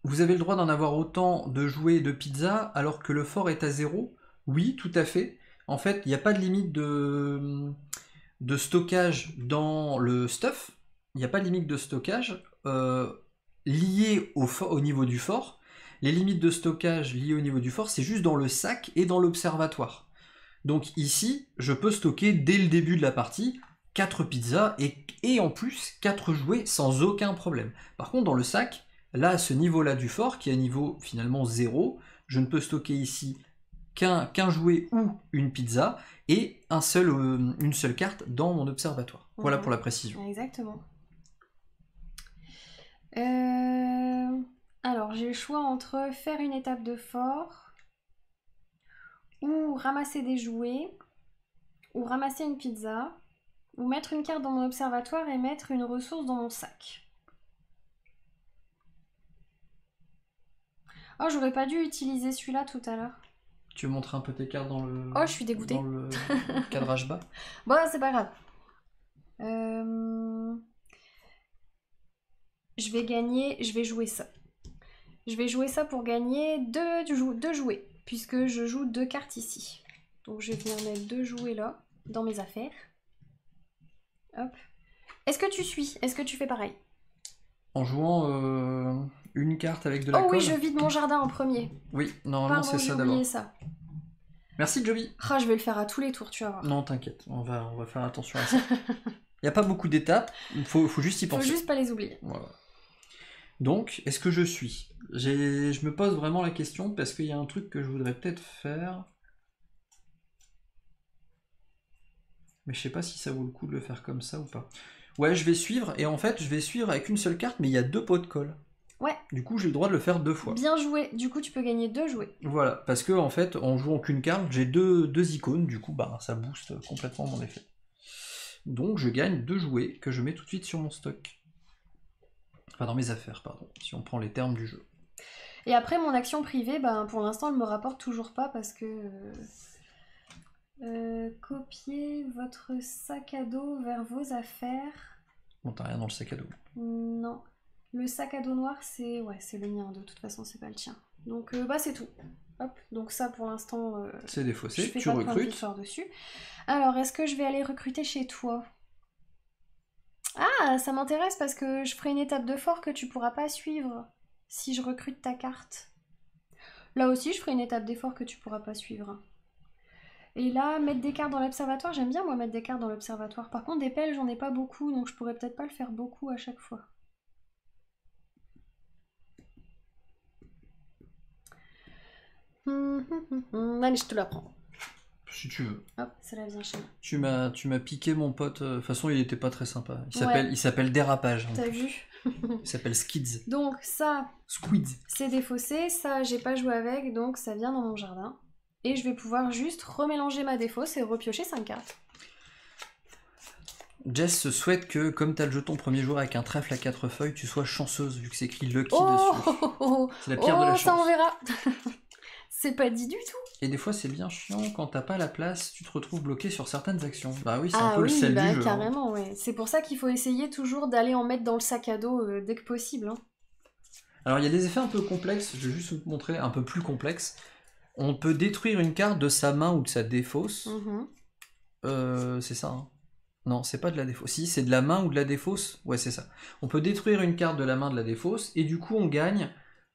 Vous avez le droit d'en avoir autant de jouets de pizza alors que le fort est à 0? Oui, tout à fait. En fait, il n'y a pas de limite de stockage dans le stuff. Il n'y a pas de limite de stockage liée au niveau du fort. Les limites de stockage liées au niveau du fort, c'est juste dans le sac et dans l'observatoire. Donc ici, je peux stocker dès le début de la partie 4 pizzas et en plus 4 jouets sans aucun problème. Par contre, dans le sac, là, à ce niveau-là du fort, qui est à niveau finalement 0, je ne peux stocker ici qu'un jouet ou une pizza et une seule carte dans mon observatoire. Voilà pour la précision. Exactement. Alors, j'ai le choix entre faire une étape de fort ou ramasser des jouets ou ramasser une pizza ou mettre une carte dans mon observatoire et mettre une ressource dans mon sac. Oh, j'aurais pas dû utiliser celui-là tout à l'heure. Tu veux montrer un peu tes cartes dans le... Oh, je suis dégoûtée. Dans le cadrage bas. Bon, c'est pas grave. Je vais jouer ça. Je vais jouer ça pour gagner deux jouets, puisque je joue 2 cartes ici. Donc je vais venir mettre 2 jouets là, dans mes affaires. Hop. Est-ce que tu suis? Est-ce que tu fais pareil? En jouant une carte avec de la colle. Oh oui, je vide mon jardin en premier. Oui, normalement c'est ça d'abord. Ça. Merci Joby. Ah, je vais le faire à tous les tours, tu vas voir. Non, t'inquiète, on va faire attention à ça. Il n'y a pas beaucoup d'étapes, faut juste y penser. Faut juste pas les oublier. Voilà. Donc, est-ce que je suis? Je me pose vraiment la question parce qu'il y a un truc que je voudrais peut-être faire. Mais je sais pas si ça vaut le coup de le faire comme ça ou pas. Ouais, je vais suivre, et en fait, je vais suivre avec une seule carte, mais il y a 2 pots de colle. Ouais. Du coup, j'ai le droit de le faire 2 fois. Bien joué. Du coup, tu peux gagner 2 jouets. Voilà, parce que en fait, en jouant qu'une carte, j'ai deux icônes, du coup, bah, ça booste complètement mon effet. Donc, je gagne 2 jouets que je mets tout de suite sur mon stock. Enfin, dans mes affaires, pardon, si on prend les termes du jeu. Et après, mon action privée, ben, pour l'instant, elle me rapporte toujours pas parce que... copiez votre sac à dos vers vos affaires. Bon, t'as rien dans le sac à dos. Non. Le sac à dos noir, c'est le mien, de toute façon, c'est pas le tien. Donc, bah, c'est tout. Hop, donc ça, pour l'instant... c'est défaussé, je fais tu pas de recrutes. point de dessus. Alors, est-ce que je vais aller recruter chez toi? Ah, ça m'intéresse parce que je ferai une étape de fort que tu pourras pas suivre si je recrute ta carte. Là aussi, je ferai une étape d'effort que tu pourras pas suivre. Et là, mettre des cartes dans l'observatoire, j'aime bien moi mettre des cartes dans l'observatoire. Par contre, des pelles, j'en ai pas beaucoup, donc je pourrais peut-être pas le faire beaucoup à chaque fois. Allez, je te la prends. Si tu veux. Hop, celle-là vient chez moi. Tu m'as piqué mon pote. De toute façon, il était pas très sympa. Ouais. Il s'appelle Dérapage. T'as vu? Il s'appelle Skids. Donc ça, Squids. c'est défaussé. Ça, j'ai pas joué avec, donc ça vient dans mon jardin. Et je vais pouvoir juste remélanger ma défausse et repiocher 5 cartes. Jess souhaite que, comme t'as le jeton premier jour avec un trèfle à 4 feuilles, tu sois chanceuse, vu que c'est écrit Lucky dessus. C'est la pierre de la chance. Ça on verra. C'est pas dit du tout. Et des fois, c'est bien chiant, quand t'as pas la place, tu te retrouves bloqué sur certaines actions. Bah oui, c'est un peu le sel du jeu. Carrément, ouais. C'est pour ça qu'il faut essayer toujours d'aller en mettre dans le sac à dos dès que possible. Hein. Alors, il y a des effets un peu complexes, je vais juste vous montrer un peu plus complexes. On peut détruire une carte de sa main ou de sa défausse. C'est ça, hein. Non, c'est pas de la défausse. Si, c'est de la main ou de la défausse. Ouais, c'est ça. On peut détruire une carte de la main de la défausse, et du coup, on gagne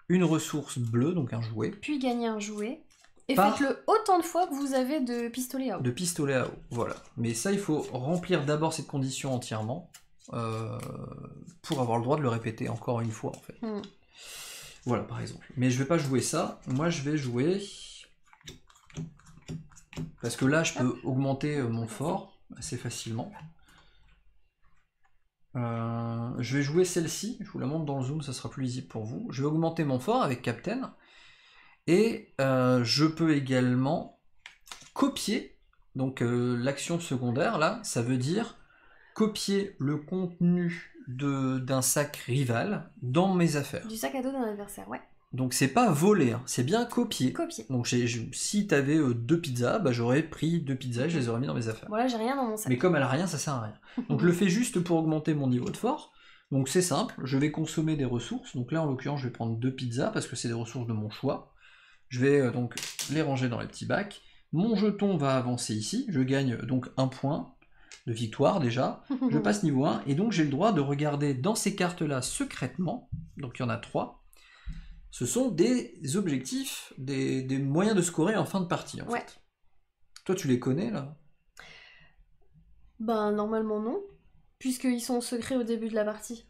une ressource bleue, donc un jouet. Puis gagnez un jouet. Et Par- faites-le autant de fois que vous avez de pistolet à eau. De pistolet à eau, voilà. Mais ça, il faut remplir d'abord cette condition entièrement pour avoir le droit de le répéter encore une fois, en fait. Voilà, par exemple. Mais je vais pas jouer ça. Moi, je vais jouer... Parce que là, je peux augmenter mon fort assez facilement. Je vais jouer celle-ci. Je vous la montre dans le zoom, ça sera plus lisible pour vous. Je vais augmenter mon fort avec Captain. Et je peux également copier. Donc l'action secondaire, là, ça veut dire copier le contenu d'un sac rival dans mes affaires. Du sac à dos d'un adversaire, ouais. Donc c'est pas voler, hein, c'est bien copier. Copier. Donc si t'avais 2 pizzas, bah, j'aurais pris 2 pizzas et je les aurais mis dans mes affaires. Bon là j'ai rien dans mon sac. Mais comme elle a rien, ça sert à rien. Donc je le fais juste pour augmenter mon niveau de fort. Donc c'est simple, je vais consommer des ressources. Donc là en l'occurrence je vais prendre 2 pizzas parce que c'est des ressources de mon choix. Je vais donc les ranger dans les petits bacs. Mon jeton va avancer ici. Je gagne donc 1 point de victoire déjà. Je passe niveau 1 et donc j'ai le droit de regarder dans ces cartes-là secrètement. Donc il y en a 3. Ce sont des objectifs, des moyens de scorer en fin de partie en fait. Toi tu les connais là? Ben normalement non, puisqu'ils sont secrets au début de la partie.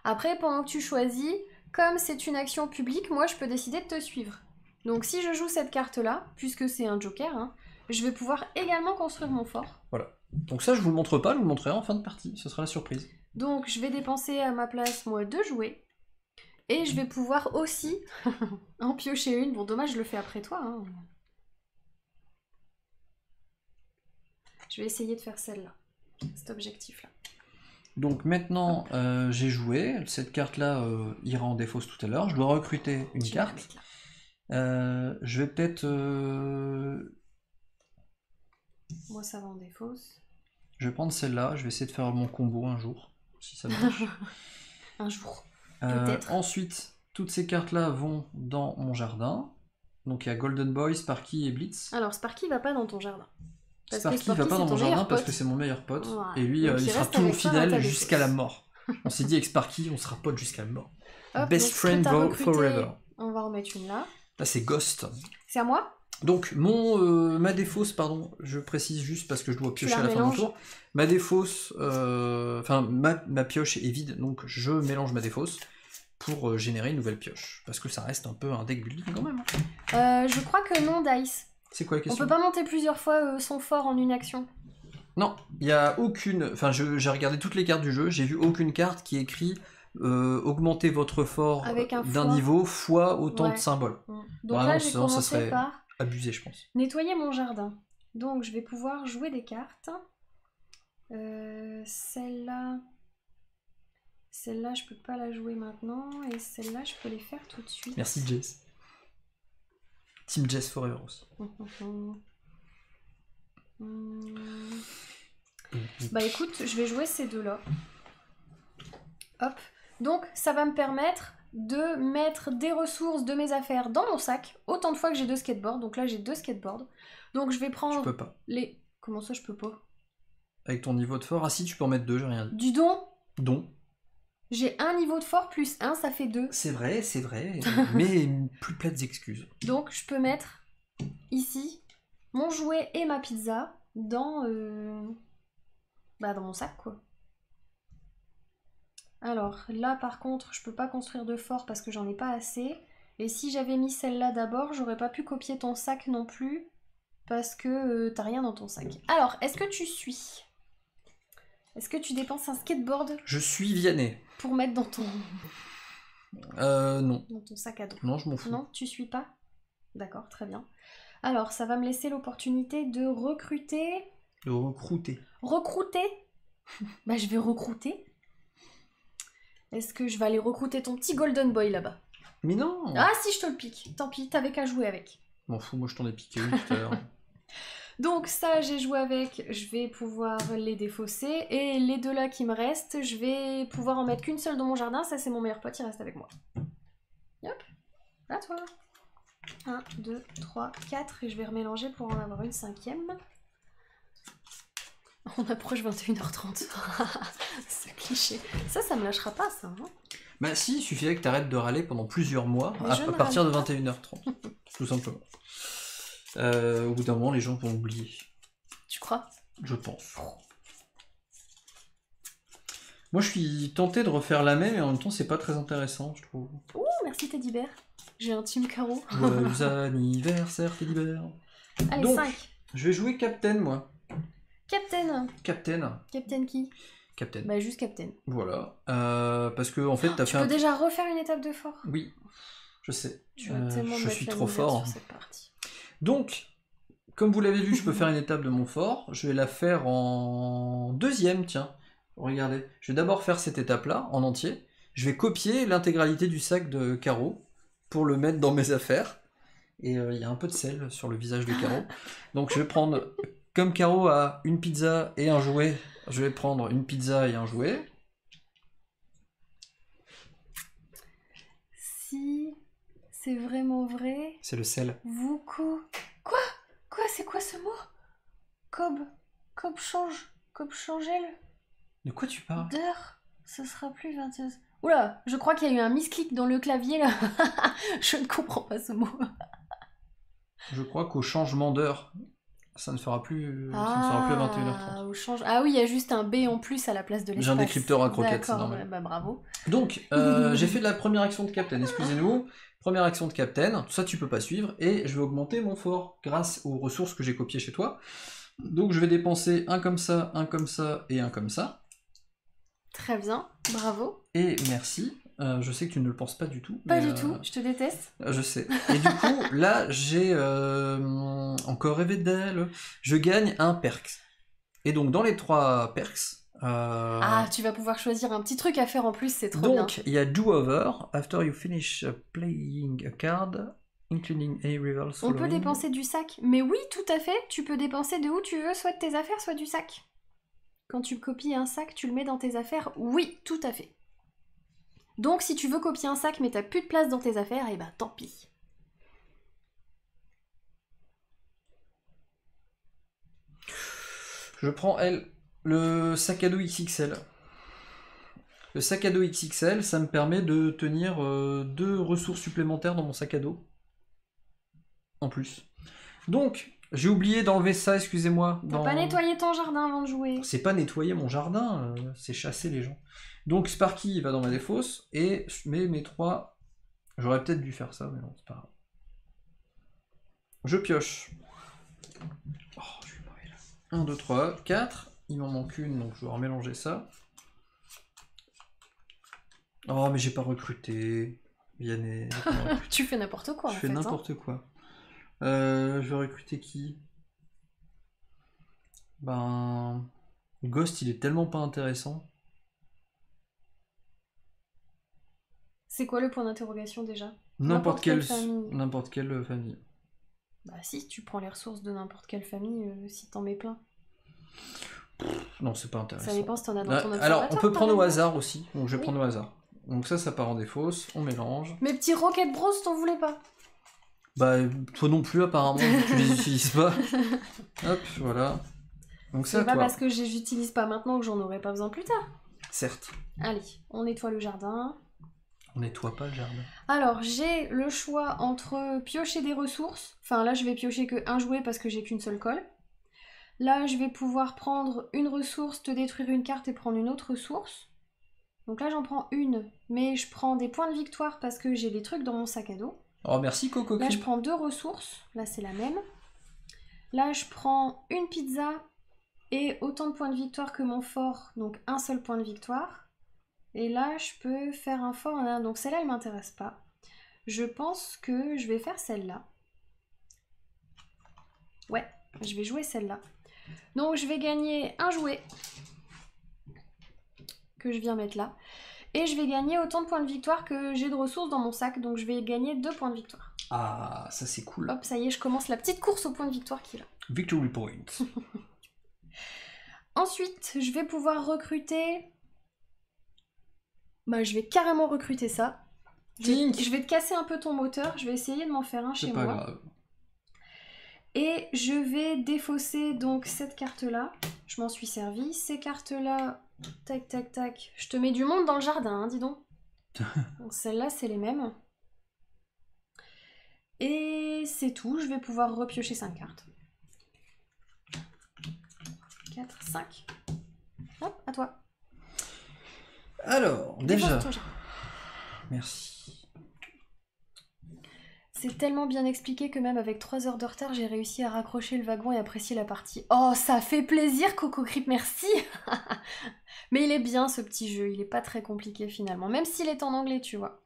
Après, pendant que tu choisis, comme c'est une action publique, moi je peux décider de te suivre. Donc si je joue cette carte-là, puisque c'est un joker, hein, je vais pouvoir également construire mon fort. Voilà. Donc ça je vous le montre pas, je vous le montrerai en fin de partie, ce sera la surprise. Donc je vais dépenser à ma place, moi, 2 jouets. Et je vais pouvoir aussi en piocher une. Bon, dommage, je le fais après toi. Hein. Je vais essayer de faire celle-là, cet objectif-là. Donc maintenant, j'ai joué. Cette carte-là ira en défausse tout à l'heure. Je dois recruter une carte. Je vais peut-être... Moi, ça va en défausse. Je vais prendre celle-là. Je vais essayer de faire mon combo un jour, si ça marche. Un jour, peut-être. Ensuite, toutes ces cartes-là vont dans mon jardin. Donc il y a Golden Boy, Sparky et Blitz. Alors, Sparky va pas dans ton jardin. Sparky va pas dans mon jardin parce que c'est mon meilleur pote. Voilà. Et lui, il sera toujours fidèle jusqu'à la mort. On s'est dit avec Sparky, on sera pote jusqu'à la mort. Hop, Best friend forever. On va en mettre une là. Là, c'est Ghost. C'est à moi? Donc, ma défausse, pardon, je précise juste parce que je dois piocher à la fin de mon tour. Ma défausse, enfin, ma pioche est vide, donc je mélange ma défausse pour générer une nouvelle pioche. Parce que ça reste un peu un deck building quand même. Je crois que non, Dice. C'est quoi la question? On peut pas monter plusieurs fois son fort en une action. Non, il n'y a aucune... Enfin, j'ai regardé toutes les cartes du jeu, j'ai vu aucune carte qui écrit augmenter votre fort d'un niveau fois autant de symboles. Donc là, j'ai commencé par abusé, je pense. Nettoyer mon jardin. Donc, je vais pouvoir jouer des cartes. Celle-là... Celle-là, je peux pas la jouer maintenant. Et celle-là, je peux les faire tout de suite. Merci, Jess. Team Jess Forever aussi. Bah écoute, je vais jouer ces deux-là. Hop. Donc, ça va me permettre de mettre des ressources de mes affaires dans mon sac, autant de fois que j'ai 2 skateboards. Donc là, j'ai 2 skateboards. Donc, je vais prendre je peux pas. les... Comment ça, je peux pas? Avec ton niveau de fort? Ah si, tu peux en mettre 2, j'ai rien dit. Du don? Don. J'ai un niveau de fort plus 1, ça fait 2. C'est vrai, mais plus plates excuses. Donc, je peux mettre ici mon jouet et ma pizza dans mon sac, quoi. Alors, là, par contre, je peux pas construire de fort parce que j'en ai pas assez. Et si j'avais mis celle-là d'abord, j'aurais pas pu copier ton sac non plus parce que t'as rien dans ton sac. Alors, est-ce que tu suis? Est-ce que tu dépenses un skateboard? Je suis Vianney. Pour mettre dans ton... non. Dans ton sac à dos. Non, je m'en fous. Non, tu suis pas? D'accord, très bien. Alors, ça va me laisser l'opportunité de recruter... De recruter. Recruter? Bah, je vais recruter. Est-ce que je vais aller recruter ton petit Golden Boy là-bas? Mais non! Ah si, je te le pique. Tant pis, t'avais qu'à jouer avec. M'en fous, moi je t'en ai piqué une tout à l'heure. Donc ça, j'ai joué avec, je vais pouvoir les défausser. Et les deux là qui me restent, je vais pouvoir en mettre qu'une seule dans mon jardin. Ça, c'est mon meilleur pote, il reste avec moi. Hop, à toi. 1, 2, 3, 4. Et je vais remélanger pour en avoir une 5e. On approche 21h30. C'est cliché. Ça me lâchera pas, ça. Hein. Bah si, il suffirait que t'arrêtes de râler pendant plusieurs mois, à partir de 21h30. Tout simplement. Au bout d'un moment, les gens vont oublier. Tu crois? Je pense. Moi, je suis tenté de refaire la même, mais en même temps, c'est pas très intéressant, je trouve. Ouh, merci Teddy Bear. J'ai un team carreau. Joyeux anniversaire, Teddy Bear. Allez, donc, 5. Je vais jouer Captain, moi. Captain. Captain qui? Captain. Bah, juste Captain. Voilà. Parce que, en fait, t'as fait Tu peux déjà refaire une étape de fort? Oui, je sais. Tu vas tellement je mettre suis la trop misère fort. sur cette partie. Donc, comme vous l'avez vu, je peux faire une étape de mon fort. Je vais la faire en deuxième, tiens. Regardez. Je vais d'abord faire cette étape-là, en entier. Je vais copier l'intégralité du sac de Caro pour le mettre dans mes affaires. Et il y a un peu de sel sur le visage de Caro. Donc je vais prendre, comme Caro a une pizza et un jouet, je vais prendre une pizza et un jouet. Si c'est vraiment vrai... C'est le sel. Quoi? C'est quoi ce mot? Cob changel? De quoi tu parles? D'heure? Ce sera plus 21... Oula, je crois qu'il y a eu un misclick dans le clavier là. Je ne comprends pas ce mot. Je crois qu'au changement d'heure, ça ne fera plus à 21h30. Ah oui, il y a juste un B en plus à la place de l'espace. J'ai un décrypteur à croquettes, c'est D'accord, normal. bah bravo. Donc, j'ai fait de la première action de Captain, excusez-nous. Première action de Captain, ça tu peux pas suivre, et je vais augmenter mon fort grâce aux ressources que j'ai copiées chez toi. Donc je vais dépenser un comme ça et un comme ça. Très bien, bravo. Et merci. Je sais que tu ne le penses pas du tout. Pas du tout, je te déteste. Je sais. Et du coup, là, j'ai encore rêvé d'elle. Je gagne un perks. Et donc, dans les 3 perks... Ah, tu vas pouvoir choisir un petit truc à faire en plus, c'est trop bien. Donc, il y a Do Over. After you finish playing a card, including a reverse On following. peut dépenser du sac. Mais oui, tout à fait, tu peux dépenser de où tu veux, soit de tes affaires, soit du sac. Quand tu copies un sac, tu le mets dans tes affaires. Oui, tout à fait. Donc si tu veux copier un sac mais t'as plus de place dans tes affaires, et bah tant pis. Je prends le sac à dos XXL. Le sac à dos XXL, ça me permet de tenir 2 ressources supplémentaires dans mon sac à dos. En plus. Donc, j'ai oublié d'enlever ça, excusez-moi. T'as pas nettoyé ton jardin avant de jouer. C'est pas nettoyer mon jardin, c'est chasser les gens. Donc Sparky va dans ma défausse, et je mets mes 3... J'aurais peut-être dû faire ça, mais non, c'est pas grave. Je pioche. Oh, je suis mauvais là. 1, 2, 3, 4. Il m'en manque une, donc je vais remélanger ça. Oh, mais j'ai pas recruté. Vianney. Tu fais n'importe quoi, en fait. Je fais n'importe quoi. Je vais recruter qui? Ben... Ghost, il est tellement pas intéressant. C'est quoi le point d'interrogation déjà? N'importe quelle famille. Bah si, tu prends les ressources de n'importe quelle famille, si t'en mets plein. Non, c'est pas intéressant. Ça dépend si t'en as dans ton observatoire. Alors, on peut prendre au hasard aussi. Donc je vais prendre au hasard. Donc ça part en défausse, on mélange. Mes petits Rocket Bros, t'en voulais pas? Bah, toi non plus apparemment, tu les utilises pas. Hop, voilà. Donc c'est à pas toi. parce que j'utilise pas maintenant que j'en aurai pas besoin plus tard. Certes. Allez, on nettoie le jardin. On nettoie pas le jardin. Alors, j'ai le choix entre piocher des ressources. Enfin, là, je vais piocher que un jouet parce que j'ai qu'une seule colle. Là, je vais pouvoir prendre une ressource, te détruire une carte et prendre une autre ressource. Donc là, j'en prends une, mais je prends des points de victoire parce que j'ai des trucs dans mon sac à dos. Oh, merci Coco. Là, je prends 2 ressources. Là, c'est la même. Là, je prends une pizza et autant de points de victoire que mon fort. Donc, un seul point de victoire. Et là, je peux faire un fort en un. Donc, celle-là, elle m'intéresse pas. Je pense que je vais faire celle-là. Ouais, je vais jouer celle-là. Donc, je vais gagner un jouet que je viens mettre là. Et je vais gagner autant de points de victoire que j'ai de ressources dans mon sac. Donc, je vais gagner 2 points de victoire. Ah, ça c'est cool. Hop, ça y est, je commence la petite course aux points de victoire qui est là. Victory point. Ensuite, je vais pouvoir recruter... Bah, je vais carrément recruter ça. Je vais te casser un peu ton moteur. Je vais essayer de m'en faire un chez moi. Grave. Et je vais défausser donc cette carte-là. Je m'en suis servi. Ces cartes-là, tac, tac, tac. Je te mets du monde dans le jardin, hein, dis donc. Celles-là, c'est les mêmes. Et c'est tout. Je vais pouvoir repiocher 5 cartes. 4, 5. Hop, à toi. Alors, déjà... Merci. C'est tellement bien expliqué que même avec 3 heures de retard, j'ai réussi à raccrocher le wagon et apprécier la partie. Oh, ça fait plaisir, Coco Crip, merci. Mais il est bien, ce petit jeu. Il est pas très compliqué, finalement. Même s'il est en anglais, tu vois.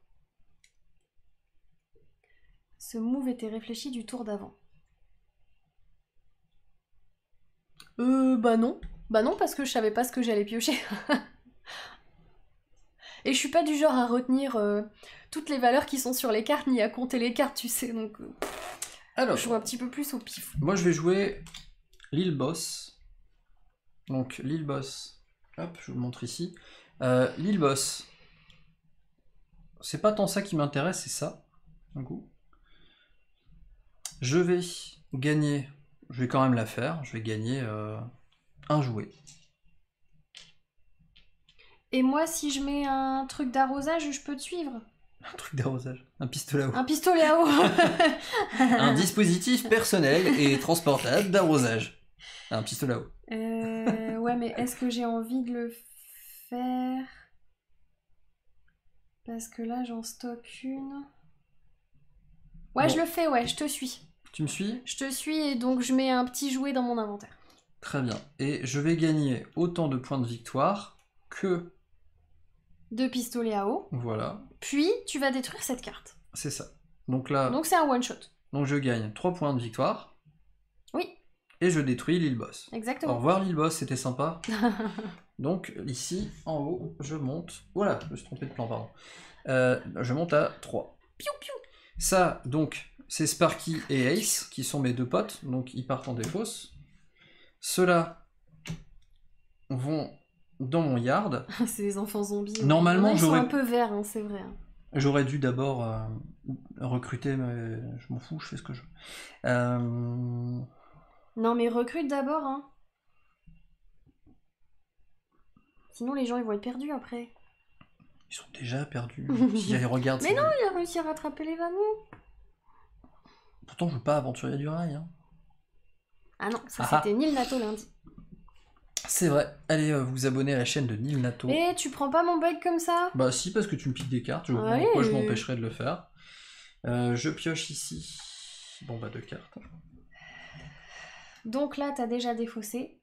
Ce move était réfléchi du tour d'avant. Bah non. Bah non, parce que je savais pas ce que j'allais piocher. Et je suis pas du genre à retenir toutes les valeurs qui sont sur les cartes, ni à compter les cartes, tu sais, donc... Alors, je joue un petit peu plus au pif. Moi, je vais jouer l'île boss. Donc, l'île boss. Hop, je vous le montre ici. L'île boss. C'est pas tant ça qui m'intéresse, c'est ça. Un coup. Je vais gagner... Je vais quand même la faire. Je vais gagner un jouet. Et moi, si je mets un truc d'arrosage, je peux te suivre. Un truc d'arrosage. Un pistolet à eau. Un pistolet à eau. Un dispositif personnel et transportable d'arrosage. Un pistolet à eau. Ouais, mais est-ce que j'ai envie de le faire? Parce que là, j'en stocke une. Ouais, bon. Je le fais, ouais, je te suis. Tu me suis? Je te suis et donc je mets un petit jouet dans mon inventaire. Très bien. Et je vais gagner autant de points de victoire que... 2 pistolets à eau. Voilà. Puis, tu vas détruire cette carte. C'est ça. Donc là... Donc c'est un one-shot. Donc je gagne 3 points de victoire. Oui. Et je détruis l'île boss. Exactement. Au revoir l'île boss, c'était sympa. Donc ici, en haut, je monte... Voilà, je me suis trompé de plan, pardon. Je monte à 3. Piou piou. Ça, donc, c'est Sparky et Ace, qui sont mes 2 potes. Donc ils partent en défausse. Ceux-là vont... dans mon yard. C'est des enfants zombies. Normalement, ils sont j'aurais... un peu verts, hein, c'est vrai. J'aurais dû d'abord recruter, mais je m'en fous, je fais ce que je veux. Non, mais recrute d'abord, hein. Sinon, les gens, ils vont être perdus après. Ils sont déjà perdus. Si ils regardent... Mais non, il a réussi à rattraper les wagons. Pourtant, je veux pas aventurier du rail. Hein. Ah non, ça c'était Nil Nato lundi. C'est vrai, allez vous abonner à la chaîne de Nil Nato. Et tu prends pas mon bug comme ça? Bah si, parce que tu me piques des cartes, pourquoi je m'empêcherais de le faire. Je pioche ici, bon bah 2 cartes. Donc là t'as déjà défaussé.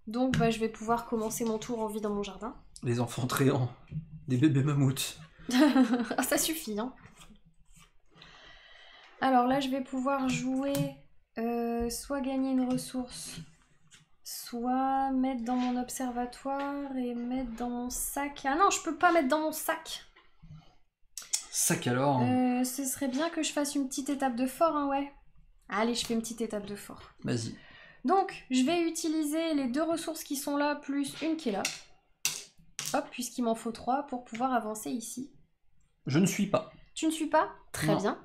Donc bah je vais pouvoir commencer mon tour en vie dans mon jardin. Les enfants tréants, des bébés mammouths. Ah, ça suffit hein. Alors là je vais pouvoir jouer soit gagner une ressource, soit mettre dans mon observatoire et mettre dans mon sac. Ah non, je peux pas mettre dans mon sac. Sac alors ce serait bien que je fasse une petite étape de fort, hein, ouais. Allez, je fais une petite étape de fort. Vas-y. Donc, je vais utiliser les 2 ressources qui sont là, plus une qui est là. Hop, puisqu'il m'en faut 3 pour pouvoir avancer ici. Je ne suis pas. Tu ne suis pas? Très bien.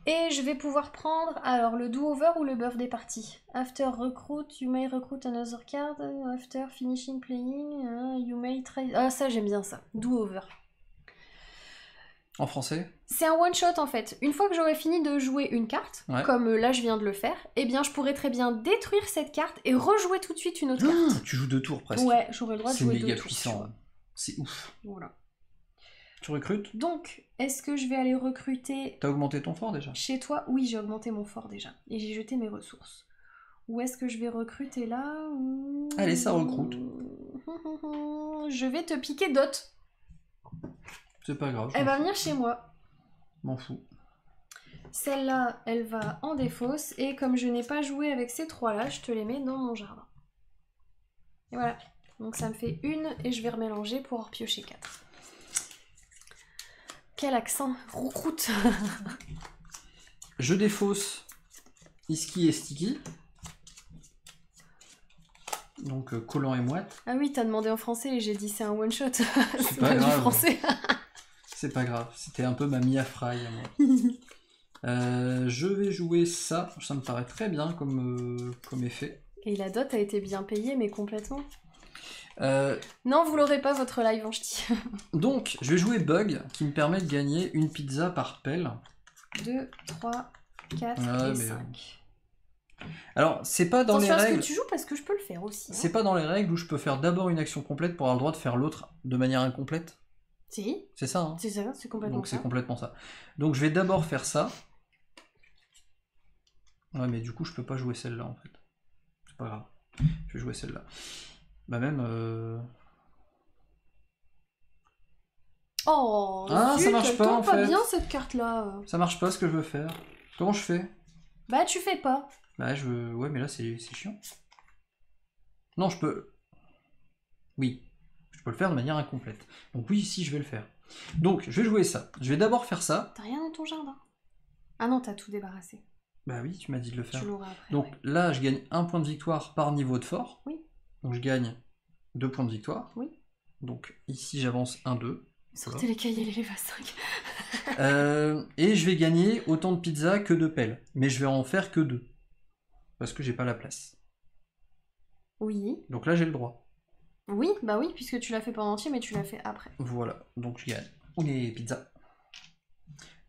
Et je vais pouvoir prendre, alors, le do-over ou le buff des parties. After recruit, you may recruit another card. After finishing playing, you may trade... Ah, ça, j'aime bien ça. Do-over. En français? C'est un one-shot, en fait. Une fois que j'aurai fini de jouer une carte, comme là, je viens de le faire, eh bien, je pourrais très bien détruire cette carte et rejouer tout de suite une autre carte. Tu joues 2 tours, presque. Ouais, j'aurai le droit de jouer 2 tours. C'est méga puissant. C'est ouf. Voilà. Tu recrutes? Donc, est-ce que je vais aller recruter... T'as augmenté ton fort déjà? Chez toi? Oui, j'ai augmenté mon fort déjà. Et j'ai jeté mes ressources. Où est-ce que je vais recruter là? Allez, ça recrute. Je vais te piquer Dot. C'est pas grave. Elle va venir chez moi. M'en fous. Celle-là, elle va en défausse. Et comme je n'ai pas joué avec ces 3-là, je te les mets dans mon jardin. Et voilà. Donc ça me fait 1 et je vais remélanger pour en repiocher 4. Quel accent, roucroute. Je défausse Iski et Sticky. Donc collant et moite. Ah oui, t'as demandé en français et j'ai dit c'est un one shot. C'est pas grave. Du français. C'est pas grave, c'était un peu ma Mia Fry à moi. Je vais jouer ça, ça me paraît très bien comme effet. Et la dot a été bien payée, mais complètement. Non, vous l'aurez pas votre live en ch'ti. Donc, je vais jouer Bug, qui me permet de gagner une pizza par pelle. 2, 3, 4 et 5. Alors, c'est pas dans les règles... Attention à ce que tu joues, parce que je peux le faire aussi. Hein. C'est pas dans les règles où je peux faire d'abord une action complète pour avoir le droit de faire l'autre de manière incomplète? Si. C'est ça, hein? C'est ça, c'est complètement Donc ça. c'est complètement ça. Donc je vais d'abord faire ça. Ouais, mais du coup, je peux pas jouer celle-là, en fait. C'est pas grave. Je vais jouer celle-là. Bah même... Oh, ah, zut, ça marche pas, en fait. bien cette carte-là. Ça marche pas, ce que je veux faire. Comment je fais? Bah, tu fais pas. Bah, je veux... Ouais, mais là, c'est chiant. Non, je peux... Oui. Je peux le faire de manière incomplète. Donc oui, ici, je vais le faire. Donc, je vais jouer ça. Je vais d'abord faire ça. T'as rien dans ton jardin? Ah non, t'as tout débarrassé. Bah oui, tu m'as dit de le faire. Tu l'auras après. Donc ouais. là, je gagne 1 point de victoire par niveau de fort. Oui. Donc je gagne 2 points de victoire. Oui. Donc ici, j'avance 1, 2. Sortez les cahiers, les lèvres à 5. Et je vais gagner autant de pizzas que de pelles. Mais je vais en faire que 2. Parce que j'ai pas la place. Oui. Donc là, j'ai le droit. Oui, bah oui, puisque tu l'as fait pas en entier, mais tu l'as fait après. Voilà, donc je gagne. On est pizza.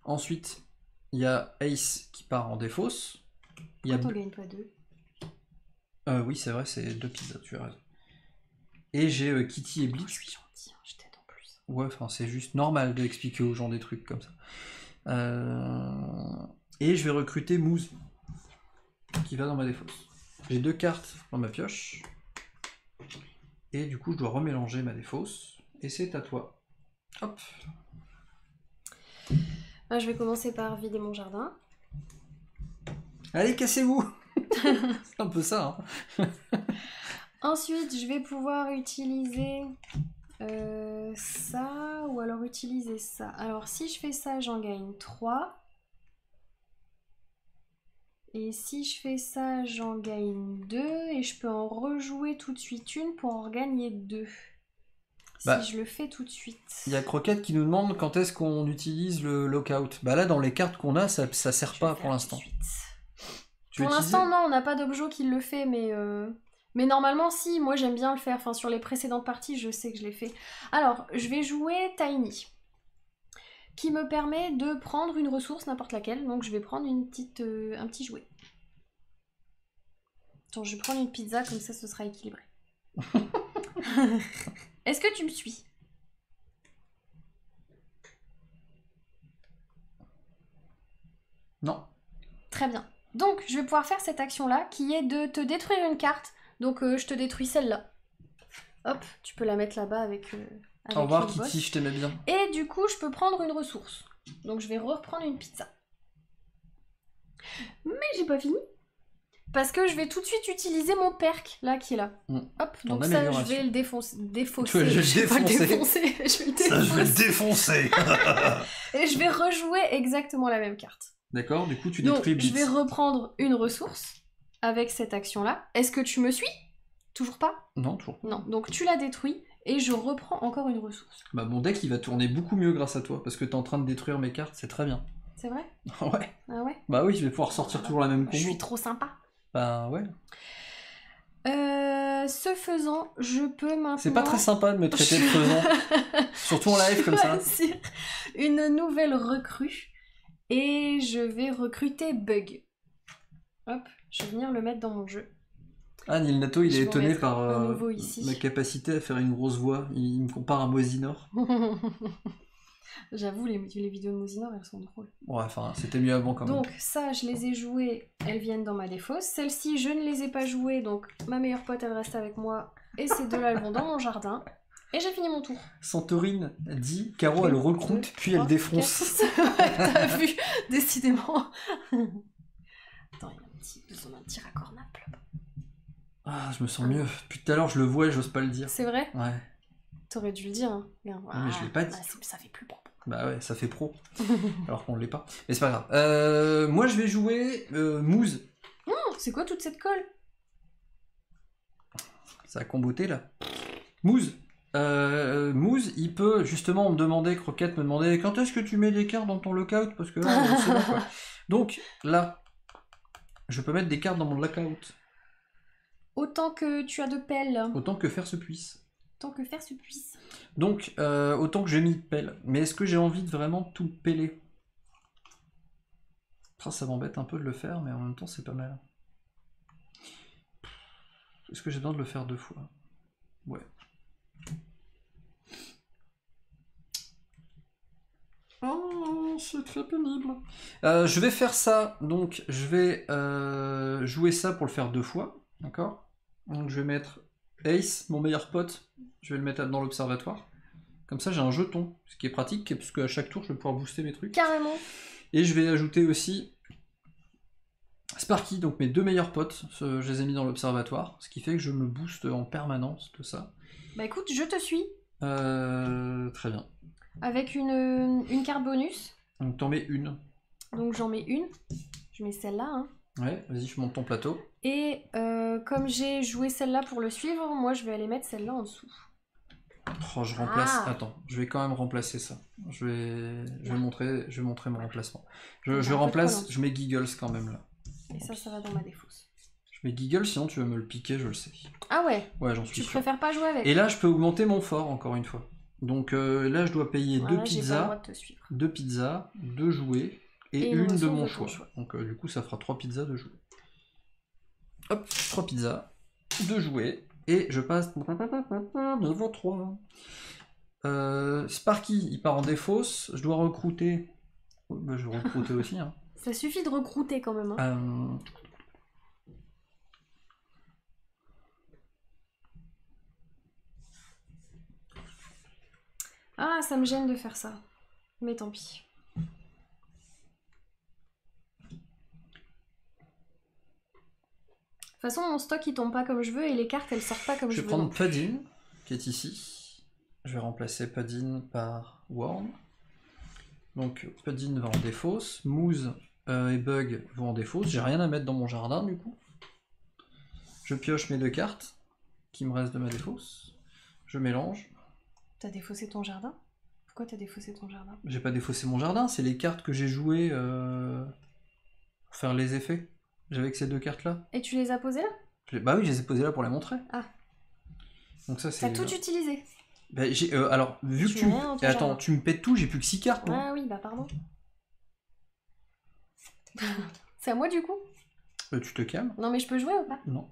Ensuite, il y a Ace qui part en défausse. Pourquoi t'en gagnes pas 2? Oui, c'est vrai, c'est 2 pizzas, tu as raison. Et j'ai Kitty et Blitz. Je suis gentil, hein, je t'aide en plus. Ouais, enfin, c'est juste normal d'expliquer aux gens des trucs comme ça. Et je vais recruter Mousse, qui va dans ma défausse. J'ai 2 cartes dans ma pioche. Et du coup, je dois remélanger ma défausse. Et c'est à toi. Hop. Ah, je vais commencer par vider mon jardin. Allez, cassez-vous. C'est un peu ça. Hein. Ensuite, je vais pouvoir utiliser ça ou alors utiliser ça. Alors, si je fais ça, j'en gagne 3. Et si je fais ça, j'en gagne 2. Et je peux en rejouer tout de suite une pour en gagner 2. Si je le fais tout de suite. Il y a Croquette qui nous demande quand est-ce qu'on utilise le lockout. Bah là, dans les cartes qu'on a, ça sert pas pour l'instant. Pour l'instant, non, on n'a pas d'objet qui le fait, mais normalement, si, moi j'aime bien le faire. Enfin, sur les précédentes parties, je sais que je l'ai fait. Alors, je vais jouer Tiny, qui me permet de prendre une ressource, n'importe laquelle. Donc, je vais prendre un petit jouet. Attends, je vais prendre une pizza, comme ça, ce sera équilibré. Est-ce que tu me suis? Non. Très bien. Donc, je vais pouvoir faire cette action-là, qui est de te détruire une carte. Donc, je te détruis celle-là. Hop, tu peux la mettre là-bas avec au revoir, Kitty, je t'aimais bien. Et du coup, je peux prendre une ressource. Donc, je vais reprendre une pizza. Mais j'ai pas fini. Parce que je vais tout de suite utiliser mon perk, là, qui est là. Hop, donc ça, je vais le défausser. Tu vas le défoncer. Je vais le défoncer. Ça, je vais le défoncer. Et je vais rejouer exactement la même carte. D'accord, du coup, tu détruis Blitz. Je vais reprendre une ressource avec cette action-là. Est-ce que tu me suis? Toujours pas? Non, toujours pas. Non, donc tu la détruis et je reprends encore une ressource. Bah, mon deck, il va tourner beaucoup mieux grâce à toi, parce que t'es en train de détruire mes cartes, c'est très bien. C'est vrai? Ouais. Ah ouais? Bah oui, je vais pouvoir sortir toujours la même combo. Je suis trop sympa. Bah ouais. Ce faisant, je peux maintenant... C'est pas très sympa de me traiter de faisant. Surtout en live comme ça. Une nouvelle recrue. Et je vais recruter Bug. Hop, je vais venir le mettre dans mon jeu. Ah, Nil Nato, il est étonné par ma capacité à faire une grosse voix. Il me compare à Mosinor. J'avoue, les vidéos de Mosinor, elles sont drôles. Ouais, enfin, c'était mieux avant quand même. Donc, ça, je les ai jouées, elles viennent dans ma défausse. Celles-ci, je ne les ai pas jouées, donc ma meilleure pote, elle reste avec moi. Et ces deux-là, elles vont dans mon jardin. Et j'ai fini mon tour. Santorine dit, Caro, elle recroute, puis elle défonce. T'as vu, décidément. Attends, il y a besoin d'un petit raccord nappe là-bas. Ah, je me sens mieux. Depuis tout à l'heure, je le vois et j'ose pas le dire. C'est vrai? Ouais. T'aurais dû le dire, hein. Mais je l'ai pas dit. Ça fait plus propre. Bah ouais, ça fait pro. Alors qu'on l'est pas. Mais c'est pas grave. Moi, je vais jouer Mousse. C'est quoi toute cette colle? Ça a comboté là. Mousse. Mousse, il peut justement me demander, Croquette me demander quand est-ce que tu mets des cartes dans ton lockout, parce que là, c'est bon, quoi. Donc là, je peux mettre des cartes dans mon lockout. Autant que tu as de pelles. Autant que faire se puisse. Autant que faire se puisse. Donc, autant que j'ai mis de pelle. Mais est-ce que j'ai envie de vraiment tout peller? Ça m'embête un peu de le faire, mais en même temps, c'est pas mal. Est-ce que j'ai besoin de le faire 2 fois? Ouais. Oh, c'est très pénible. Je vais faire ça, donc je vais jouer ça pour le faire 2 fois, d'accord? Donc je vais mettre Ace, mon meilleur pote, je vais le mettre dans l'observatoire. Comme ça j'ai un jeton, ce qui est pratique, parce qu'à chaque tour je vais pouvoir booster mes trucs. Carrément. Et je vais ajouter aussi Sparky, donc mes 2 meilleurs potes, je les ai mis dans l'observatoire, ce qui fait que je me booste en permanence, tout ça. Bah écoute, je te suis. Très bien. Avec une carte bonus. Donc t'en mets une. Donc j'en mets une. Je mets celle-là. Hein. Ouais, vas-y, je monte ton plateau. Et comme j'ai joué celle-là pour le suivre, moi je vais aller mettre celle-là en dessous. Oh, je remplace. Attends, je vais quand même remplacer ça. Je vais montrer mon remplacement. Je remplace, je mets Giggles quand même là. Et ça va dans ma défausse. Je mets Giggles, sinon tu vas me le piquer, je le sais. Ah ouais? Ouais, j'en suis sûr. Tu préfères pas jouer avec? Et là, je peux augmenter mon fort encore une fois. Donc là, je dois payer voilà, 2 pizzas, 2 jouets et une de mon choix. Donc du coup, ça fera 3 pizzas, 2 jouets. Hop, 3 pizzas, 2 jouets, et je passe niveau 3. Sparky, il part en défausse, je dois recruter. Bah, je vais recruter aussi. Hein. Ça suffit de recruter quand même. Hein. Ah, ça me gêne de faire ça. Mais tant pis. De toute façon, mon stock il tombe pas comme je veux et les cartes elles sortent pas comme je veux. Je vais prendre Puddin, qui est ici. Je vais remplacer Puddin par Worm. Donc Puddin va en défausse. Moose et Bug vont en défausse. J'ai rien à mettre dans mon jardin du coup. Je pioche mes 2 cartes qui me restent de ma défausse. Je mélange. T'as défaussé ton jardin? Pourquoi t'as défaussé ton jardin? J'ai pas défaussé mon jardin, c'est les cartes que j'ai jouées pour faire les effets. J'avais que ces 2 cartes là. Et tu les as posées là? Bah oui, je les ai posées là pour les montrer. Ah. Donc ça c'est. T'as tout utilisé? Bah, alors, vu que tu. Attends, tu me pètes tout, j'ai plus que 6 cartes. Ah oui, bah pardon. C'est à moi du coup? Tu te calmes? Non mais je peux jouer ou pas? Non.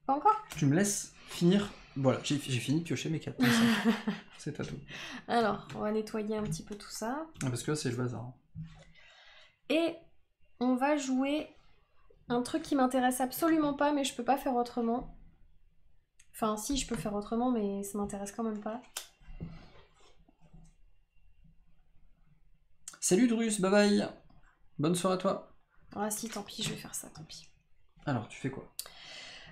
Pas encore? Tu me laisses finir. Voilà, j'ai fini de piocher mes 4. C'est à tout. Alors, on va nettoyer un petit peu tout ça. Parce que là, c'est le bazar. Et on va jouer un truc qui m'intéresse absolument pas, mais je peux pas faire autrement. Enfin, si, je peux faire autrement, mais ça m'intéresse quand même pas. Salut Drus, bye bye. Bonne soirée à toi. Ah si, tant pis, je vais faire ça, tant pis. Alors, tu fais quoi?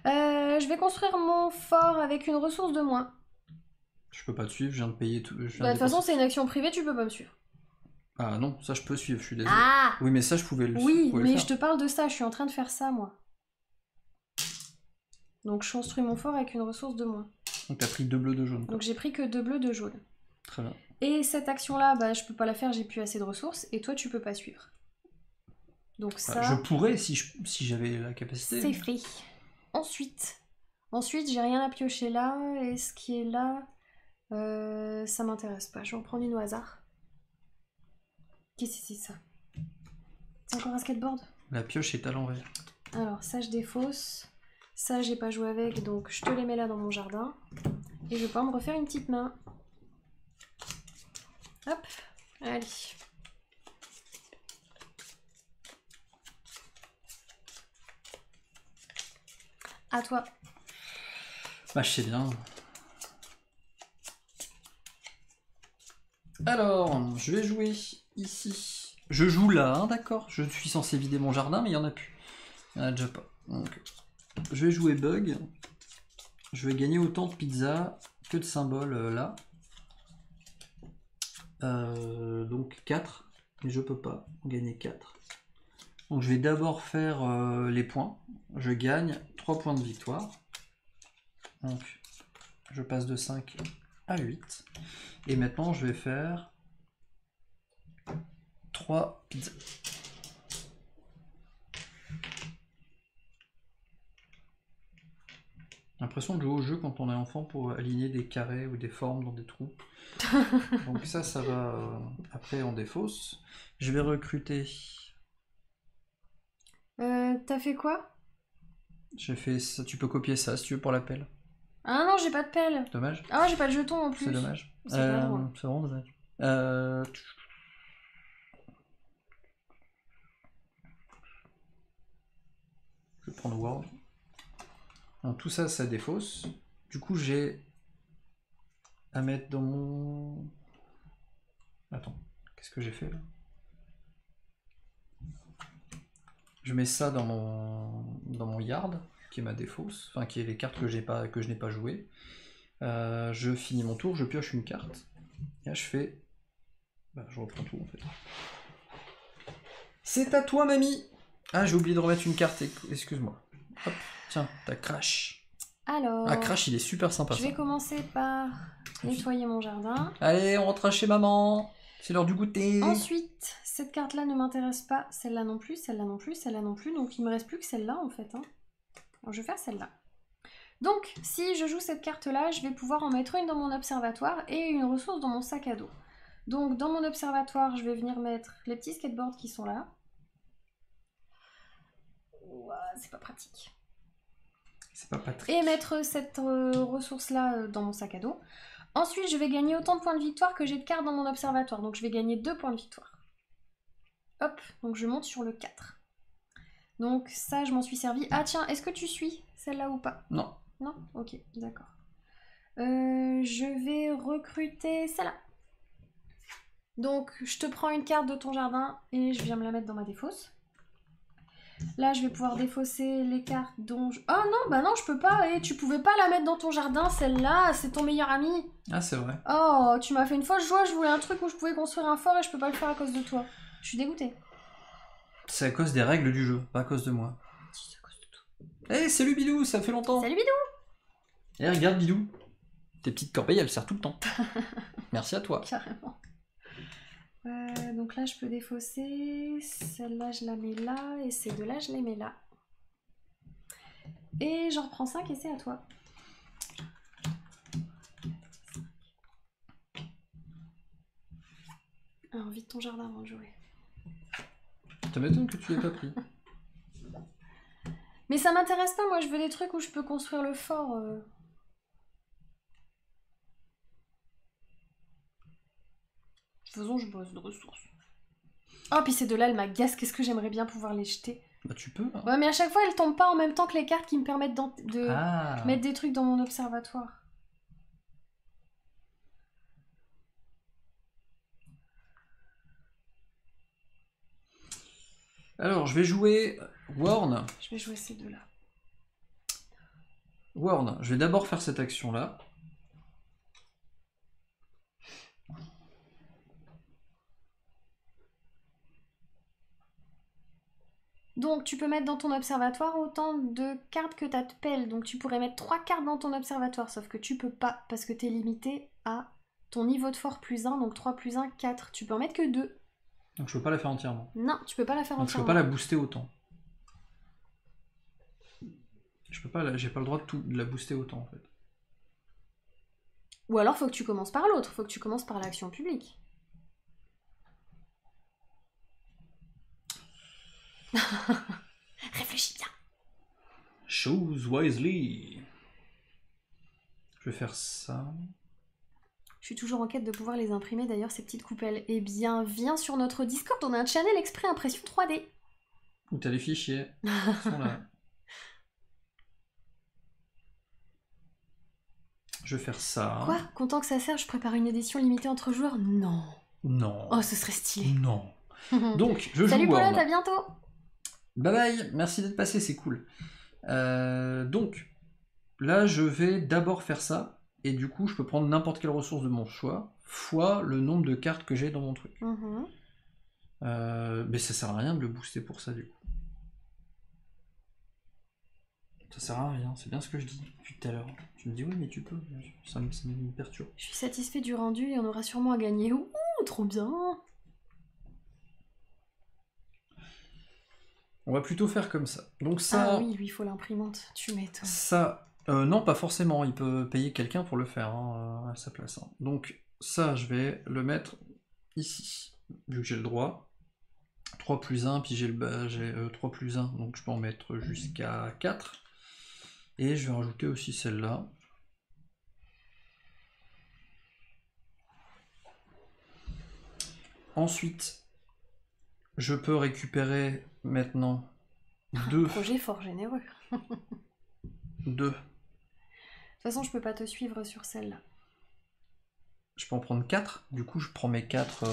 Je vais construire mon fort avec une ressource de moins. Je peux pas te suivre, je viens de payer tout. De toute façon, c'est une action privée, tu peux pas me suivre. Ah non, ça je peux suivre, je suis désolé. Ah oui, mais ça je pouvais le Oui, mais le faire. Je te parle de ça, je suis en train de faire ça, moi. Donc je construis mon fort avec une ressource de moins. Donc t'as pris 2 bleus, 2 jaunes. Quoi. Donc j'ai pris que 2 bleus, 2 jaunes. Très bien. Et cette action-là, bah, je peux pas la faire, j'ai plus assez de ressources, et toi tu peux pas suivre. Donc ça... je pourrais si j'avais la capacité. C'est fait. Ensuite, j'ai rien à piocher là, et ce qui est là, ça m'intéresse pas. Je vais en prendre une au hasard. Qu'est-ce que c'est ça? C'est encore un skateboard? La pioche est à l'envers. Alors, ça je défausse. Ça j'ai pas joué avec, donc je te les mets là dans mon jardin. Et je vais pouvoir me refaire une petite main. Hop, allez. À toi. Bah je sais bien. Alors, je vais jouer ici. Je joue là, hein, d'accord. Je suis censé vider mon jardin, mais il n'y en a plus. Il n'y en a déjà pas. Donc, je vais jouer Bug. Je vais gagner autant de pizza que de symboles là. Donc 4. Mais je peux pas gagner 4. Donc je vais d'abord faire les points. Je gagne 3 points de victoire. Donc je passe de 5 à 8. Et maintenant je vais faire 3 pizzas. L'impression de jouer au jeu quand on est enfant pour aligner des carrés ou des formes dans des trous. Donc ça va... Après, on défausse. Je vais recruter... T'as fait quoi? J'ai fait ça. Tu peux copier ça si tu veux pour la pelle. Ah non, j'ai pas de pelle. Dommage. Ah ouais, j'ai pas de jeton en plus. C'est dommage. C'est pas drôle. C'est vraiment dommage. Je vais prendre Word. Donc, tout ça, ça défausse. Du coup, j'ai à mettre dans mon... Attends, qu'est-ce que j'ai fait là? Je mets ça dans mon yard, qui est ma défausse, enfin qui est les cartes que je n'ai pas jouées. Je finis mon tour, je pioche une carte. Et là, je fais... Bah, je reprends tout en fait. C'est à toi, mamie! Ah, j'ai oublié de remettre une carte, excuse-moi. Hop, tiens, t'as Crash. Alors... Ah, Crash, il est super sympa. Je vais commencer par nettoyer mon jardin. Allez, on rentre chez maman. C'est l'heure du goûter. Ensuite, cette carte-là ne m'intéresse pas. Celle-là non plus, celle-là non plus, celle-là non plus. Donc il me reste plus que celle-là en fait. Hein. Alors je vais faire celle-là. Donc, si je joue cette carte-là, je vais pouvoir en mettre une dans mon observatoire et une ressource dans mon sac à dos. Donc dans mon observatoire, je vais venir mettre les petits skateboards qui sont là. Ouah, c'est pas pratique. C'est pas pratique. Et mettre cette ressource-là dans mon sac à dos. Ensuite, je vais gagner autant de points de victoire que j'ai de cartes dans mon observatoire. Donc je vais gagner 2 points de victoire. Hop, donc je monte sur le 4. Donc ça, je m'en suis servi. Ah tiens, est-ce que tu suis celle-là ou pas? Non. Non? Ok, d'accord. Je vais recruter celle-là. Donc je te prends une carte de ton jardin et je viens me la mettre dans ma défausse. Là, je vais pouvoir défausser les cartes dont je... Oh non, bah non, je peux pas. Et tu pouvais pas la mettre dans ton jardin, celle-là. C'est ton meilleur ami. Ah, c'est vrai. Oh, tu m'as fait une fausse joie. Je voulais un truc où je pouvais construire un fort et je peux pas le faire à cause de toi. Je suis dégoûtée. C'est à cause des règles du jeu, pas à cause de moi. C'est à cause de toi. Hey, salut Bidou, ça fait longtemps. Salut Bidou. Eh, regarde Bidou. Tes petites corbeilles, elles servent tout le temps. Merci à toi. Carrément. Donc là, je peux défausser. Celle-là, je la mets là. Et ces deux-là, je les mets là. Et j'en reprends 5 et c'est à toi. Alors, vide ton jardin avant de jouer. Ça m'étonne que tu l'aies pas pris. Mais ça m'intéresse pas, moi je veux des trucs où je peux construire le fort. Faisons, je bosse de ressources. Oh, puis ces deux-là, elles m'agacent. Qu'est-ce que j'aimerais bien pouvoir les jeter. Bah tu peux. Hein. Ouais, mais à chaque fois, elles tombent pas en même temps que les cartes qui me permettent de mettre des trucs dans mon observatoire. Alors, je vais jouer Worn. Je vais jouer ces deux-là. Worn, je vais d'abord faire cette action-là. Donc, tu peux mettre dans ton observatoire autant de cartes que t'as de pelles. Donc, tu pourrais mettre 3 cartes dans ton observatoire, sauf que tu peux pas, parce que t'es limité à ton niveau de fort plus 1, donc 3 plus 1, 4. Tu peux en mettre que 2. Donc, je peux pas la faire entièrement. Non, tu peux pas la faire donc, entièrement. je peux pas la booster autant. Je peux pas, j'ai pas le droit de la booster autant, en fait. Ou alors, faut que tu commences par l'autre. Faut que tu commences par l'action publique. Réfléchis bien. Choose wisely. Je vais faire ça. Je suis toujours en quête de pouvoir les imprimer d'ailleurs, ces petites coupelles. Eh bien, viens sur notre Discord, on a un channel exprès impression 3D. Où t'as les fichiers. Ils sont là. Je vais faire ça. Quoi? Content que ça serve, je prépare une édition limitée entre joueurs? Non. Non. Oh, ce serait stylé. Non. Donc, je joue Salut Worm. Paulette, à bientôt. Bye bye, merci d'être passé, c'est cool. Donc, là, je vais d'abord faire ça. Et du coup, je peux prendre n'importe quelle ressource de mon choix, fois le nombre de cartes que j'ai dans mon truc. Mais ça sert à rien de le booster pour ça, du coup. Ça sert à rien, c'est bien ce que je dis depuis tout à l'heure. Tu me dis oui, mais tu peux. Ça me perturbe. Je suis satisfait du rendu et on aura sûrement à gagner. Ouh, trop bien. On va plutôt faire comme ça. Donc ça... Ah oui, lui, il faut l'imprimante. Tu m'étonnes. Ça, Non, pas forcément. Il peut payer quelqu'un pour le faire à sa place. Hein. Donc ça, je vais le mettre ici, vu que j'ai le droit. 3 plus 1, puis j'ai 3 plus 1, donc je peux en mettre jusqu'à 4. Et je vais rajouter aussi celle-là. Ensuite, je peux récupérer maintenant 2. Projet fort généreux. 2. De toute façon, je peux pas te suivre sur celle-là. Je peux en prendre 4. Du coup, je prends mes 4.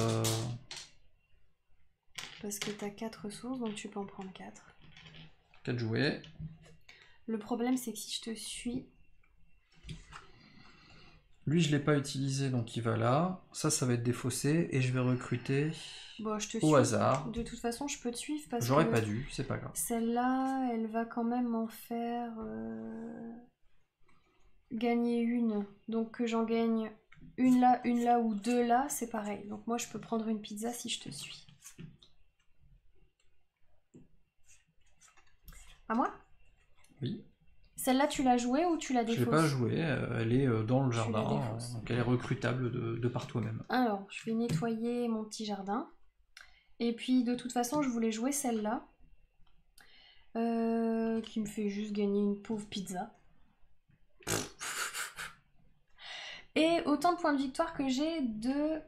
Parce que t'as 4 ressources, donc tu peux en prendre 4. 4 jouets. Le problème, c'est que si je te suis... Lui, je l'ai pas utilisé, donc il va là. Ça va être défaussé. Et je vais recruter Bon, je te au hasard. De toute façon, je peux te suivre parce que... J'aurais pas dû, c'est pas grave. Celle-là, elle va quand même en faire... gagner une. Donc que j'en gagne une là ou 2 là, c'est pareil. Donc moi, je peux prendre une pizza si je te suis. À moi? Oui. Celle-là, tu l'as jouée ou tu la défausses? Je l'ai pas jouée, elle est dans le jardin, donc elle est recrutable de par toi-même. Alors, je vais nettoyer mon petit jardin. Et puis, de toute façon, je voulais jouer celle-là. Qui me fait juste gagner une pauvre pizza. Et autant de points de victoire que j'ai de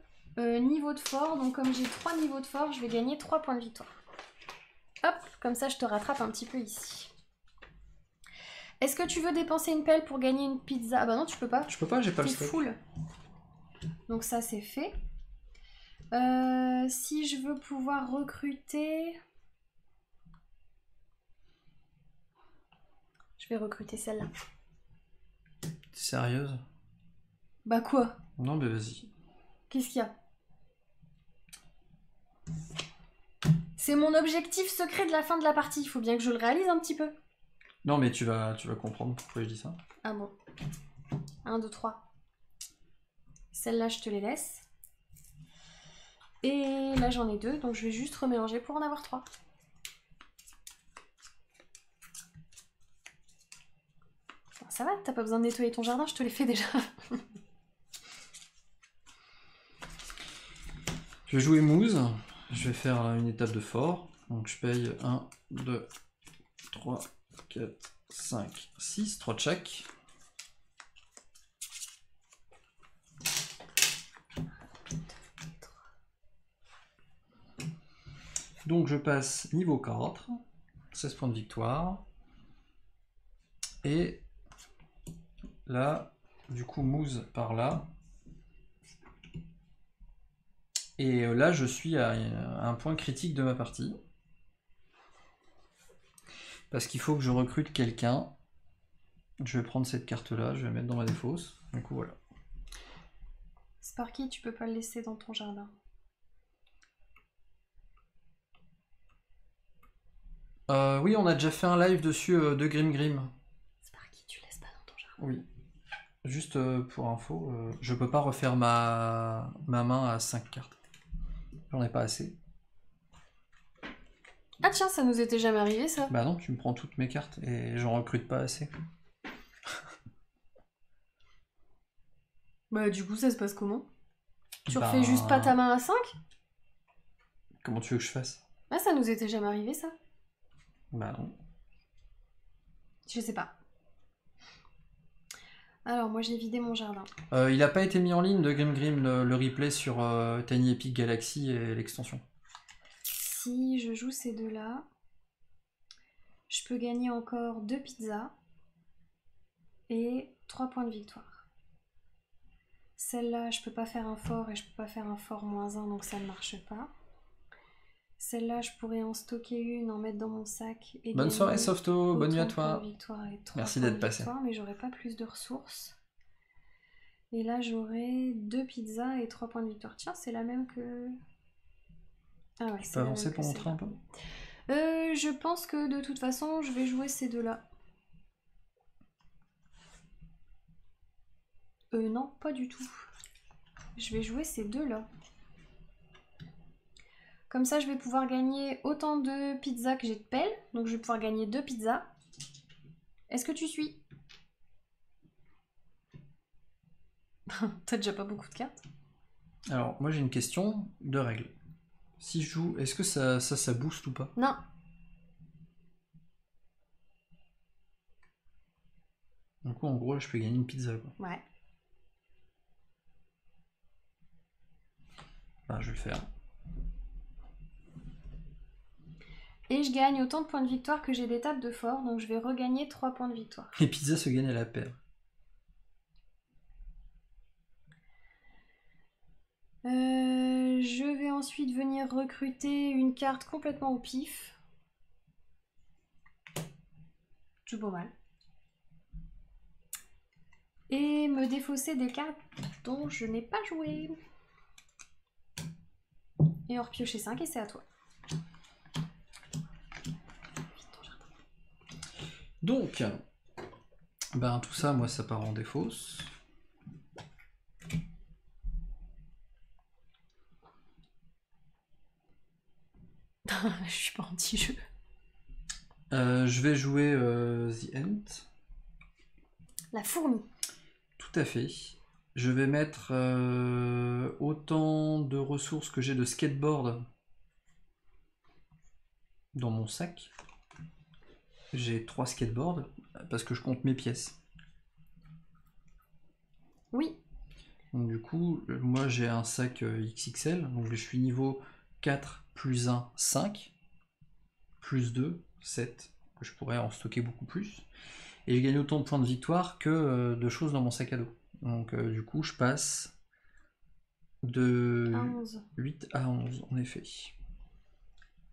niveau de fort. Donc comme j'ai 3 niveaux de fort, je vais gagner 3 points de victoire. Hop, comme ça je te rattrape un petit peu ici. Est-ce que tu veux dépenser une pelle pour gagner une pizza? Ah bah non, tu peux pas. Je peux pas, j'ai pas le stock. T'es full. Donc ça c'est fait. Si je veux pouvoir recruter... Je vais recruter celle-là. T'es sérieuse? Bah quoi? Non mais vas-y. Qu'est-ce qu'il y a? C'est mon objectif secret de la fin de la partie. Il faut bien que je le réalise un petit peu. Non mais tu vas comprendre pourquoi je dis ça. Ah bon. 1, 2, 3. Celle-là, je te les laisse. Et là, j'en ai 2. Donc, je vais juste remélanger pour en avoir 3. Ça va, t'as pas besoin de nettoyer ton jardin, je te l'ai fait déjà. Je vais jouer Mousse. Je vais faire une étape de fort. Donc je paye 1, 2, 3, 4, 5, 6, 3 de chaque. Donc je passe niveau 4, 16 points de victoire. Et là, du coup, Mousse par là. Et là, je suis à un point critique de ma partie. Parce qu'il faut que je recrute quelqu'un. Je vais prendre cette carte-là, je vais la mettre dans ma défausse. Du coup, voilà. Sparky, tu peux pas le laisser dans ton jardin. Oui, on a déjà fait un live dessus de Grim. Sparky, tu laisses pas dans ton jardin. Oui. Juste pour info, je peux pas refaire ma main à 5 cartes. J'en ai pas assez. Ah tiens, ça nous était jamais arrivé ça. Bah non, tu me prends toutes mes cartes et j'en recrute pas assez. Bah du coup, ça se passe comment? Tu refais juste pas ta main à 5? Comment tu veux que je fasse? Ah, ça nous était jamais arrivé ça. Bah non. Je sais pas. Alors, moi j'ai vidé mon jardin. Il a pas été mis en ligne de Grim le replay sur Tiny Epic Galaxy et l'extension. Si je joue ces deux-là, je peux gagner encore 2 pizzas et 3 points de victoire. Celle-là, je peux pas faire un fort et je peux pas faire un fort -1, donc ça ne marche pas. Celle-là, je pourrais en stocker une, en mettre dans mon sac. Et bonne soirée Softo, bonne nuit à toi. Merci d'être passé. Mais j'aurais pas plus de ressources. Et là, j'aurais 2 pizzas et 3 points de victoire. Tiens, c'est la même que... Ah ouais, tu peux avancer pour montrer un peu? Je pense que de toute façon, je vais jouer ces deux-là. Non, pas du tout. Je vais jouer ces deux-là. Comme ça, je vais pouvoir gagner autant de pizzas que j'ai de pelles. Donc, je vais pouvoir gagner 2 pizzas. Est-ce que tu suis? T'as déjà pas beaucoup de cartes? Alors, moi j'ai une question de règle. Si je joue, est-ce que ça booste ou pas? Non. Du coup, en gros, là, je peux gagner une pizza, quoi. Ouais. Bah, je vais le faire. Et je gagne autant de points de victoire que j'ai d'étapes de fort, donc je vais regagner 3 points de victoire. Les pizzas se gagnent à la paire. Je vais ensuite venir recruter une carte complètement au pif. Tout pas mal. Et me défausser des cartes dont je n'ai pas joué. Et en repiocher 5 et c'est à toi. Donc, ben tout ça, moi, ça part en défausse. Je suis pas anti-jeu. Je vais jouer The Ant. La fourmi. Tout à fait. Je vais mettre autant de ressources que j'ai de skateboard dans mon sac. J'ai 3 skateboards parce que je compte mes pièces. Oui. Donc du coup, moi j'ai un sac XXL, donc je suis niveau 4 plus 1, 5, plus 2, 7. Je pourrais en stocker beaucoup plus. Et j'ai gagné autant de points de victoire que de choses dans mon sac à dos. Donc du coup, je passe de 8 à 11, en effet.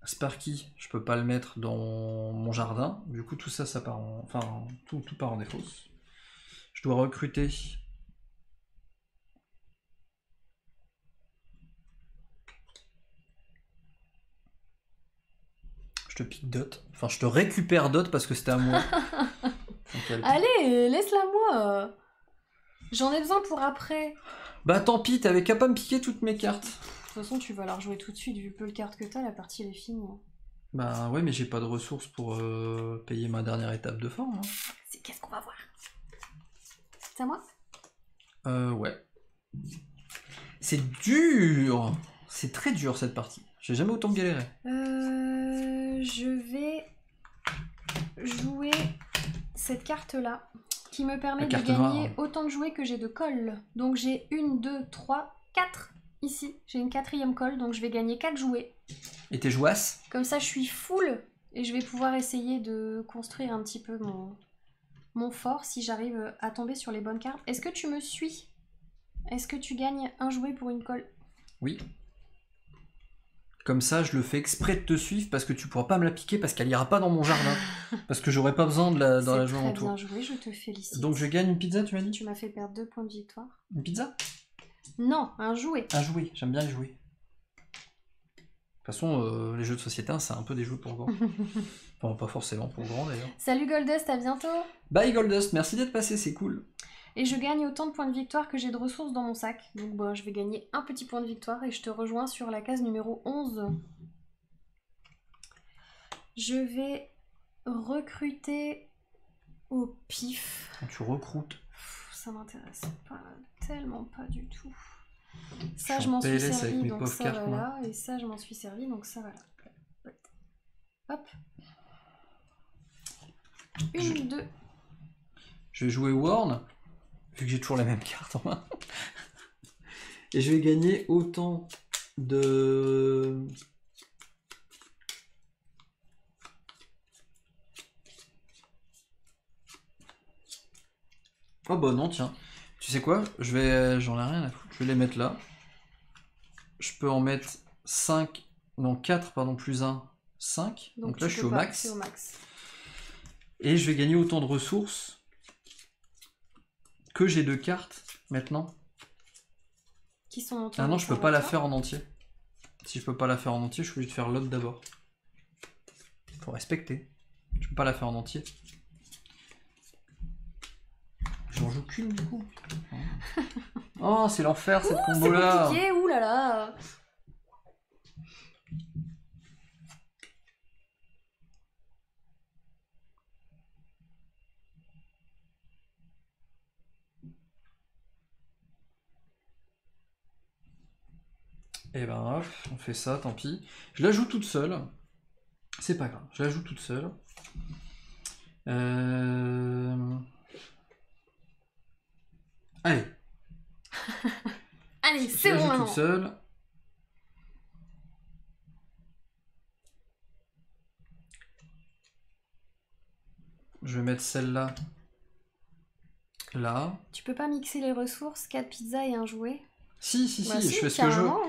Sparky, je peux pas le mettre dans mon jardin. Du coup, tout ça, ça part en... Enfin, tout part en défausse. Je dois recruter... Je te pique Dot. Enfin, je te récupère Dot parce que c'était à moi. Allez, laisse-la moi. J'en ai besoin pour après. Bah tant pis, t'avais qu'à pas me piquer toutes mes cartes. De toute façon, tu vas la rejouer tout de suite, vu peu le carte que t'as, la partie elle est finie. Bah ouais, mais j'ai pas de ressources pour payer ma dernière étape de forme. Hein. C'est qu'est-ce qu'on va voir? C'est à moi? Ouais. C'est dur. C'est très dur cette partie. J'ai jamais autant galéré. Je vais jouer cette carte-là, qui me permet de gagner noire. autant de jouets que j'ai de colle. Donc j'ai 1, 2, 3, 4 ici. J'ai une 4e colle, donc je vais gagner 4 jouets. Et tes jouasses? Comme ça, je suis full et je vais pouvoir essayer de construire un petit peu mon fort si j'arrive à tomber sur les bonnes cartes. Est-ce que tu me suis? Est-ce que tu gagnes un jouet pour une colle? Oui. Comme ça, je le fais exprès de te suivre parce que tu pourras pas me la piquer parce qu'elle ira pas dans mon jardin. Parce que j'aurai pas besoin de la jouer en tour. C'est très bien joué, je te félicite. Donc je gagne une pizza, tu m'as dit? Tu m'as fait perdre 2 points de victoire. Une pizza? Non, un jouet. Un jouet, j'aime bien les jouets. De toute façon, les jeux de société, c'est un peu des jeux pour grands. Enfin, pas forcément pour grands d'ailleurs. Salut Goldust, à bientôt. Bye Goldust, merci d'être passé, c'est cool. Et je gagne autant de points de victoire que j'ai de ressources dans mon sac. Donc bah, je vais gagner un petit point de victoire et je te rejoins sur la case numéro 11. Je vais recruter au pif. Quand tu recrutes. Ça m'intéresse pas, tellement pas du tout. Ça je m'en suis PLS servi, avec mes donc pauvres ça cartes, va moi. là. Et ça je m'en suis servi, donc ça va là. Hop. 1, 2. Je vais jouer Warn, vu que j'ai toujours la même carte en main. Et je vais gagner autant de... Oh bah non, tiens. Tu sais quoi? J'en ai rien à foutre. Je vais les mettre là. Je peux en mettre 5... Non, 4, pardon, plus 1, 5. Donc là, je suis au max. Et je vais gagner autant de ressources que j'ai de cartes maintenant. Qui sont Ah non, je peux pas la faire en entier. Si je peux pas la faire en entier, je suis obligé de faire l'autre d'abord. Faut respecter. Je peux pas la faire en entier. J'en joue qu'une du coup. Oh, c'est l'enfer cette combo là. C'est compliqué, oulala. Et ben hop, on fait ça, tant pis. Je la joue toute seule. C'est pas grave, je la joue toute seule. Allez. Allez, c'est bon Je la joue maintenant. toute seule. Je vais mettre celle-là. Là. Tu peux pas mixer les ressources, 4 pizzas et un jouet? Si, je fais ce que je veux. Hein.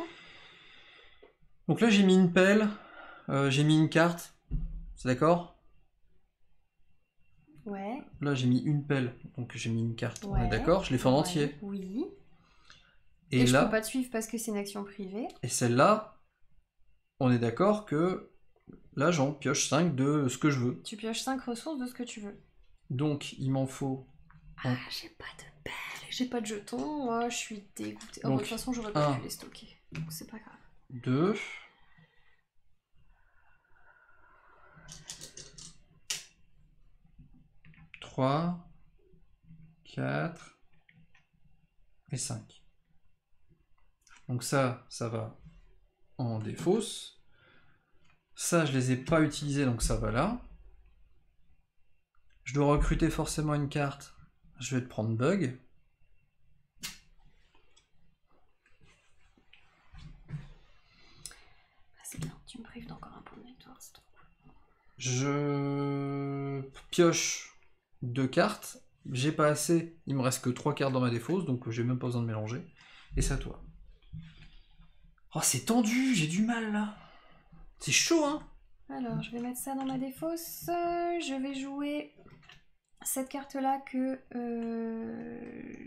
Donc là, j'ai mis une pelle, j'ai mis une carte. C'est d'accord? Ouais. Là, j'ai mis une pelle, donc j'ai mis une carte. Ouais. On est d'accord? Je l'ai fait en entier. Oui. Et là, je peux pas te suivre parce que c'est une action privée. Et celle-là, on est d'accord que là, j'en pioche 5 de ce que je veux. Tu pioches 5 ressources de ce que tu veux. Donc, il m'en faut... Ah, j'ai pas de pelle, j'ai pas de jetons. Oh, je suis dégoûtée. Donc, de toute façon, j'aurais pas pu les stocker. Donc, c'est pas grave. 2... 3... 4... et 5. Donc ça va en défausse. Ça, je les ai pas utilisés, donc ça va là. Je dois recruter forcément une carte. Je vais te prendre bug. C'est bien, tu me prives d'encore un point de victoire, c'est trop cool. Je pioche 2 cartes. J'ai pas assez, il me reste que 3 cartes dans ma défausse, donc j'ai même pas besoin de mélanger. Et c'est à toi. Oh, c'est tendu, j'ai du mal là. C'est chaud, hein. Alors, je vais mettre ça dans ma défausse. Je vais jouer cette carte-là que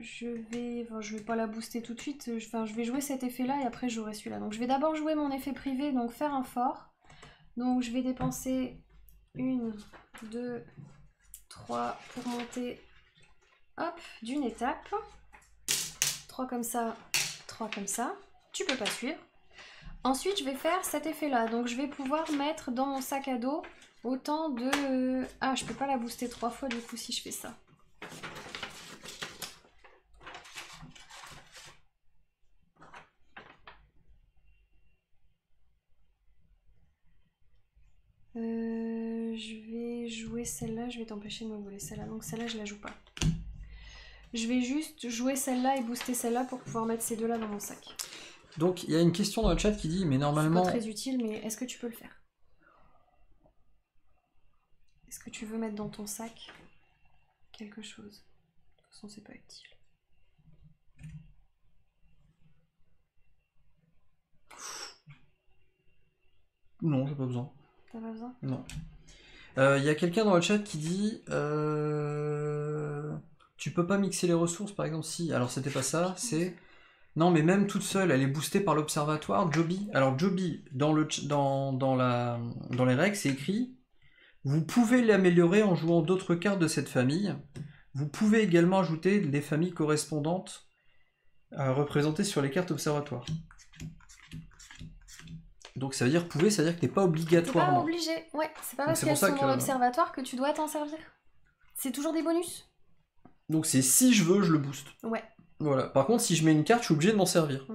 je vais pas la booster tout de suite. Je vais jouer cet effet-là et après j'aurai celui-là. Donc, je vais d'abord jouer mon effet privé, donc faire un fort. Donc, je vais dépenser 1, 2, 3 pour monter, hop, d'une étape. 3 comme ça, 3 comme ça. Tu peux pas suivre. Ensuite, je vais faire cet effet-là. Donc, je vais pouvoir mettre dans mon sac à dos autant de... Ah, je peux pas la booster 3 fois du coup si je fais ça. Je vais jouer celle-là. Je vais t'empêcher de me voler celle-là. Donc, celle-là, je la joue pas. Je vais juste jouer celle-là et booster celle-là pour pouvoir mettre ces deux-là dans mon sac. Donc, il y a une question dans le chat qui dit, mais normalement... C'est pas très utile, mais est-ce que tu peux le faire? Est-ce que tu veux mettre dans ton sac quelque chose? De toute façon, c'est pas utile. Non, j'ai pas besoin. T'as pas besoin? Non. Il y a quelqu'un dans le chat qui dit... tu peux pas mixer les ressources, par exemple? Si, alors c'était pas ça, c'est... Non, mais même toute seule, elle est boostée par l'observatoire, Joby. Alors Joby, dans les règles, c'est écrit: vous pouvez l'améliorer en jouant d'autres cartes de cette famille. Vous pouvez également ajouter les familles correspondantes représentées sur les cartes observatoires. Donc ça veut dire pouvez, ça veut dire que t'es pas obligatoirement. T'es pas obligé, ouais. C'est pas parce qu'elles sont dans l'observatoire que tu dois t'en servir. C'est toujours des bonus. Donc c'est si je veux, je le booste. Ouais. Voilà. Par contre, si je mets une carte, je suis obligé de m'en servir.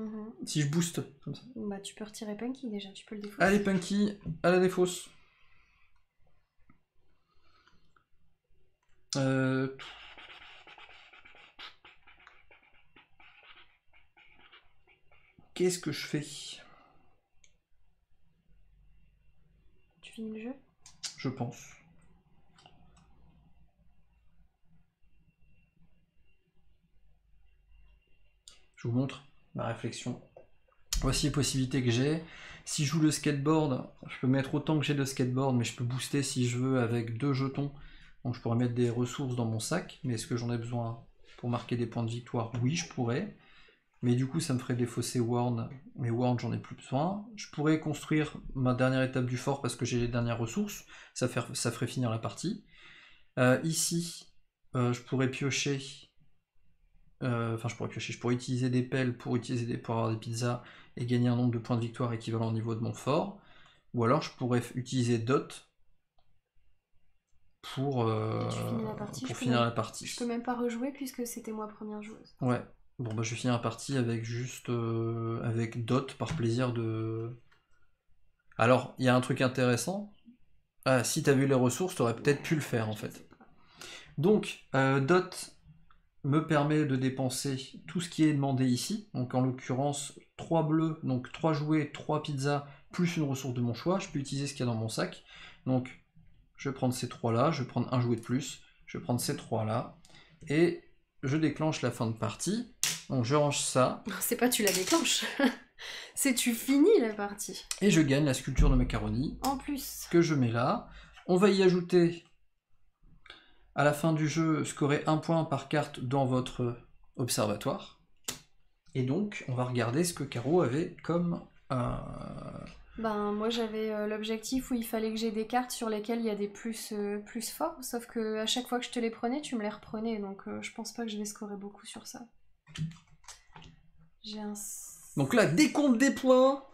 Si je booste, comme ça. Bah, tu peux retirer Punky déjà, tu peux le défausser. Allez, Punky, à la défausse. Qu'est-ce que je fais? Tu finis le jeu? Je pense. Je vous montre ma réflexion. Voici les possibilités que j'ai. Si je joue le skateboard, je peux mettre autant que j'ai de skateboard, mais je peux booster si je veux avec 2 jetons. Donc je pourrais mettre des ressources dans mon sac, mais est-ce que j'en ai besoin pour marquer des points de victoire? Oui, je pourrais. Mais du coup, ça me ferait défausser Warn. Mais Warn, j'en ai plus besoin. Je pourrais construire ma dernière étape du fort parce que j'ai les dernières ressources. Ça ferait finir la partie. Ici, je pourrais piocher... je pourrais utiliser des pelles pour avoir des pizzas et gagner un nombre de points de victoire équivalent au niveau de mon fort. Ou alors je pourrais utiliser Dot pour finir la partie. Je peux même pas rejouer puisque c'était moi première joueuse. Ouais. Bon bah je vais finir la partie avec juste avec Dot par plaisir de... Alors, il y a un truc intéressant. Ah, si t'as vu les ressources, t'aurais peut-être pu le faire en fait. Donc, Dot me permet de dépenser tout ce qui est demandé ici. Donc en l'occurrence, 3 bleus, donc 3 jouets, 3 pizzas, plus une ressource de mon choix. Je peux utiliser ce qu'il y a dans mon sac. Donc, je vais prendre ces 3 là, je vais prendre un jouet de plus, je vais prendre ces 3 là, et je déclenche la fin de partie. Donc je range ça. C'est pas tu la déclenches, c'est tu finis la partie. Et je gagne la sculpture de macaroni. En plus. Que je mets là. On va y ajouter, à la fin du jeu, scorer 1 point par carte dans votre observatoire. Et donc, on va regarder ce que Caro avait comme... Ben, moi j'avais l'objectif où il fallait que j'ai des cartes sur lesquelles il y a des plus forts, sauf que à chaque fois que je te les prenais, tu me les reprenais, donc je pense pas que je vais scorer beaucoup sur ça. J'ai un... Donc là, décompte des points.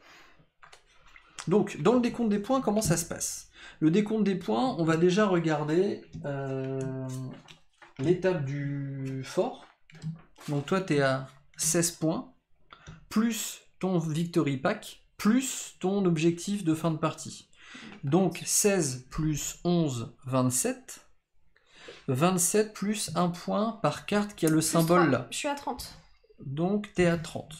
Donc, dans le décompte des points, comment ça se passe? Le décompte des points, on va déjà regarder l'étape du fort. Donc toi, tu es à 16 points, plus ton victory pack, plus ton objectif de fin de partie. Donc 16 plus 11, 27. 27 plus 1 point par carte qui a le symbole 3. là. Je suis à 30. Donc tu es à 30.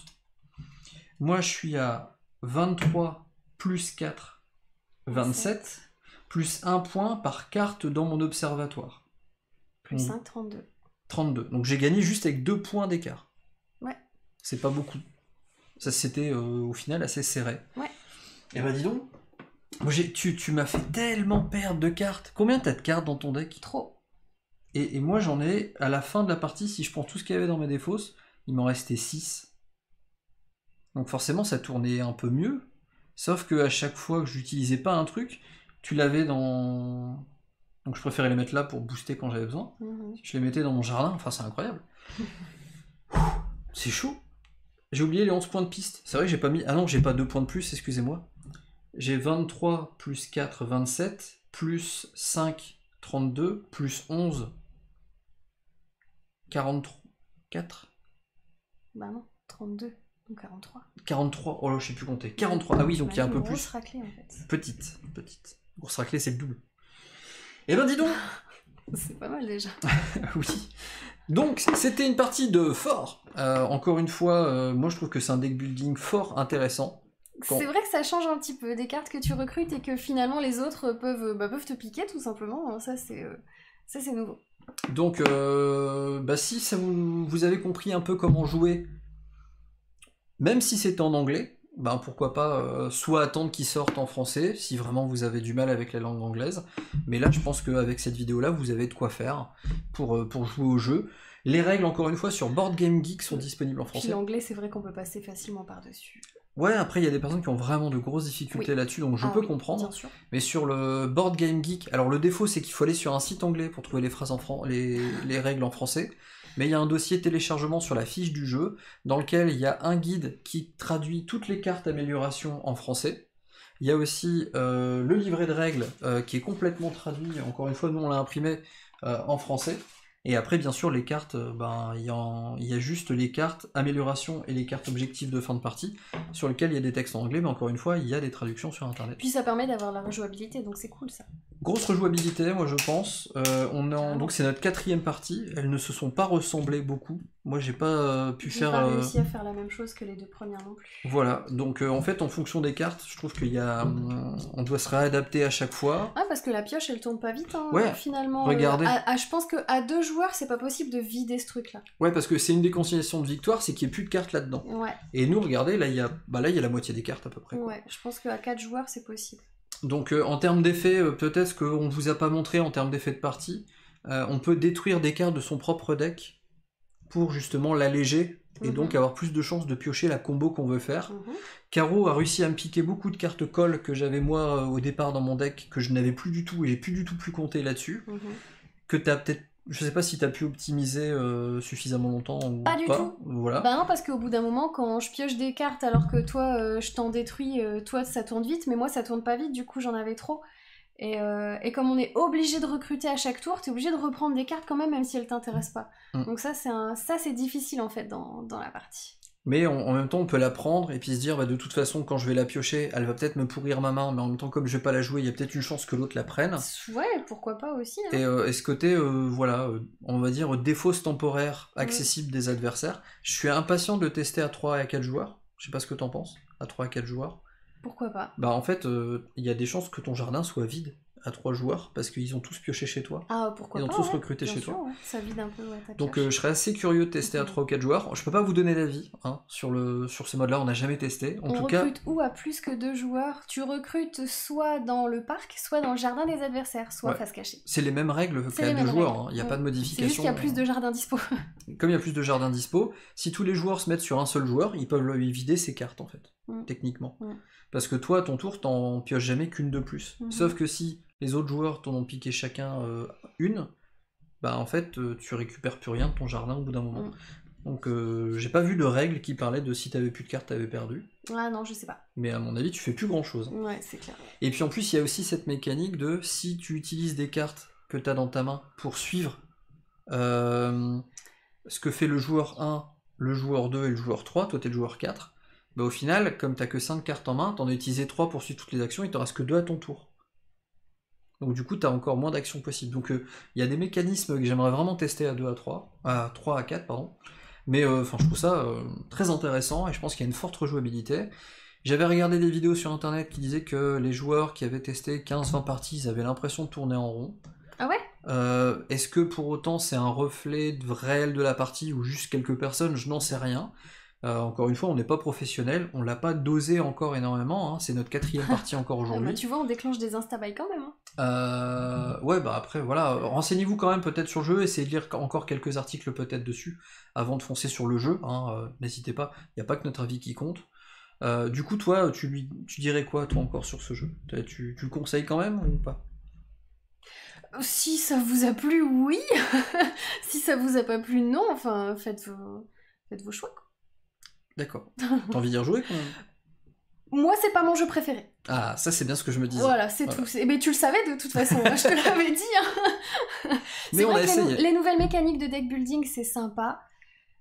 Moi, je suis à 23 plus 4, 27, plus 1 point par carte dans mon observatoire. Plus 5, 32. 32. Donc j'ai gagné juste avec 2 points d'écart. Ouais. C'est pas beaucoup. Ça, c'était au final assez serré. Ouais. Et bah dis donc, moi, tu m'as fait tellement perdre de cartes. Combien t'as de cartes dans ton deck? Trop. Et moi, j'en ai, à la fin de la partie, si je prends tout ce qu'il y avait dans mes défausses, il m'en restait 6. Donc forcément, ça tournait un peu mieux. Sauf que à chaque fois que j'utilisais pas un truc, tu l'avais dans... Donc je préférais les mettre là pour booster quand j'avais besoin. Je les mettais dans mon jardin, enfin c'est incroyable. C'est chaud. J'ai oublié les 11 points de piste. C'est vrai que j'ai pas mis... Ah non, j'ai pas 2 points de plus, excusez-moi. J'ai 23 plus 4, 27, plus 5, 32, plus 11, 44. Bah non, 32. 43. 43, oh là, je sais plus compter. 43, ah oui, donc il y a un peu plus. Grosse raclée en fait. Petite. Grosse raclée, c'est le double. Eh ben dis donc. C'est pas mal déjà. Oui. Donc, c'était une partie de fort. Encore une fois, moi je trouve que c'est un deck building fort intéressant. C'est vrai que ça change un petit peu des cartes que tu recrutes et que finalement les autres peuvent te piquer tout simplement. Ça c'est nouveau. Donc, si ça vous avez compris un peu comment jouer, même si c'est en anglais, pourquoi pas soit attendre qu'ils sortent en français, si vraiment vous avez du mal avec la langue anglaise. Mais là, je pense qu'avec cette vidéo-là, vous avez de quoi faire pour jouer au jeu. Les règles, encore une fois, sur Board Game Geek sont disponibles en français. Puis l'anglais, c'est vrai qu'on peut passer facilement par-dessus. Ouais, après, il y a des personnes qui ont vraiment de grosses difficultés là-dessus, donc je peux comprendre. Bien sûr. Mais sur le Board Game Geek, alors le défaut, c'est qu'il faut aller sur un site anglais pour trouver les phrases les règles en français. Mais il y a un dossier téléchargement sur la fiche du jeu, dans lequel il y a un guide qui traduit toutes les cartes amélioration en français. Il y a aussi le livret de règles qui est complètement traduit, encore une fois, nous on l'a imprimé en français. Et après, bien sûr, les cartes, il y a juste les cartes amélioration et les cartes objectifs de fin de partie, sur lesquelles il y a des textes en anglais, mais encore une fois, il y a des traductions sur Internet. Puis ça permet d'avoir la rejouabilité, donc c'est cool ça. Grosse rejouabilité, moi je pense. Donc c'est notre 4e partie. Elles ne se sont pas ressemblées beaucoup. Moi j'ai pas pu faire. J'ai pas réussi à faire la même chose que les 2 premières non plus. Voilà. Donc en fait, en fonction des cartes, je trouve qu'il y a, on doit se réadapter à chaque fois. Ah parce que la pioche, elle tourne pas vite. Ouais. Finalement. Regardez. Je pense que à 2 joueurs, c'est pas possible de vider ce truc-là. Ouais, parce que c'est une des consignations de victoire, c'est qu'il n'y ait plus de cartes là-dedans. Ouais. Et nous, regardez, là il y a la moitié des cartes à peu près. Ouais. Je pense qu'à 4 joueurs, c'est possible. Donc en termes d'effet, peut-être qu'on ne vous a pas montré en termes d'effet de partie, on peut détruire des cartes de son propre deck pour justement l'alléger et donc avoir plus de chances de piocher la combo qu'on veut faire. Caro a réussi à me piquer beaucoup de cartes coll que j'avais moi au départ dans mon deck, que je n'avais plus du tout et j'ai plus du tout pu compter là-dessus, que tu as peut-être... Je sais pas si tu as pu optimiser suffisamment longtemps ou pas. Pas du tout. Voilà. Bah non, parce qu'au bout d'un moment, quand je pioche des cartes alors que toi, je t'en détruis, toi ça tourne vite, mais moi ça tourne pas vite, du coup j'en avais trop. Et comme on est obligé de recruter à chaque tour, t'es obligé de reprendre des cartes quand même si elles t'intéressent pas. Donc ça c'est difficile en fait dans la partie. Mais en même temps, on peut la prendre et puis se dire, bah, de toute façon, quand je vais la piocher, elle va peut-être me pourrir ma main, mais en même temps, comme je vais pas la jouer, il y a peut-être une chance que l'autre la prenne. Ouais, pourquoi pas aussi. Hein. Et ce côté, voilà, on va dire défausse temporaire accessible des adversaires. Je suis impatient de le tester à 3 et à 4 joueurs. Je sais pas ce que t'en penses, à 3 et 4 joueurs. Pourquoi pas? Bah en fait, il y a des chances que ton jardin soit vide à 3 joueurs, parce qu'ils ont tous pioché chez toi. Ah, pourquoi pas? Ils ont tous recruté chez sûr, toi. Ouais. Ça vide un peu, ta Donc pioche. je serais assez curieux de tester à 3 ou 4 joueurs. Je peux pas vous donner d'avis hein, sur ce mode-là, on n'a jamais testé. On recrute où à plus que 2 joueurs? Tu recrutes soit dans le parc, soit dans le jardin des adversaires, soit face cachée. C'est les mêmes règles qu'à 2 joueurs, il n'y a pas de modification. C'est juste qu'il y a plus de jardins dispo. Comme il y a plus de jardins dispo, si tous les joueurs se mettent sur un seul joueur, ils peuvent lui vider ses cartes en fait, techniquement. Parce que toi, à ton tour, t'en pioches jamais qu'une de plus. Sauf que si les autres joueurs t'en ont piqué chacun une, bah en fait, tu récupères plus rien de ton jardin au bout d'un moment. Donc j'ai pas vu de règle qui parlait de si t'avais plus de cartes, t'avais perdu. Ah non, je sais pas. Mais à mon avis, tu fais plus grand chose. Ouais, c'est clair. Et puis en plus, il y a aussi cette mécanique de si tu utilises des cartes que t'as dans ta main pour suivre ce que fait le joueur 1, le joueur 2 et le joueur 3, toi t'es le joueur 4, bah au final, comme t'as que 5 cartes en main, t'en as utilisé 3 pour suivre toutes les actions, il t'en reste que 2 à ton tour. Donc du coup, t'as encore moins d'actions possibles. Donc il y a des mécanismes que j'aimerais vraiment tester à 3 à 4, pardon. Mais je trouve ça très intéressant et je pense qu'il y a une forte rejouabilité. J'avais regardé des vidéos sur internet qui disaient que les joueurs qui avaient testé 15-20 parties, ils avaient l'impression de tourner en rond. Ah ouais? Est-ce que pour autant c'est un reflet réel de la partie ou juste quelques personnes? Je n'en sais rien. Encore une fois, on n'est pas professionnel, on l'a pas dosé encore énormément, hein. C'est notre 4e partie encore aujourd'hui. Bah, tu vois, on déclenche des instabails quand même. Ouais, bah après, voilà, renseignez-vous quand même peut-être sur le jeu, essayez de lire encore quelques articles peut-être dessus, avant de foncer sur le jeu, hein, n'hésitez pas, il n'y a pas que notre avis qui compte. Du coup, toi, tu dirais quoi, toi, encore sur ce jeu? Tu le conseilles quand même, ou pas? Si ça vous a plu, oui. Si ça vous a pas plu, non. Enfin, faites vos choix, quoi. D'accord. T'as envie d'y rejouer quand même? Moi, c'est pas mon jeu préféré. Ah, ça c'est bien ce que je me disais. Voilà, c'est tout. Mais tu le savais de toute façon, je te l'avais dit. Hein. Mais on a essayé. Les nouvelles mécaniques de deck building, c'est sympa.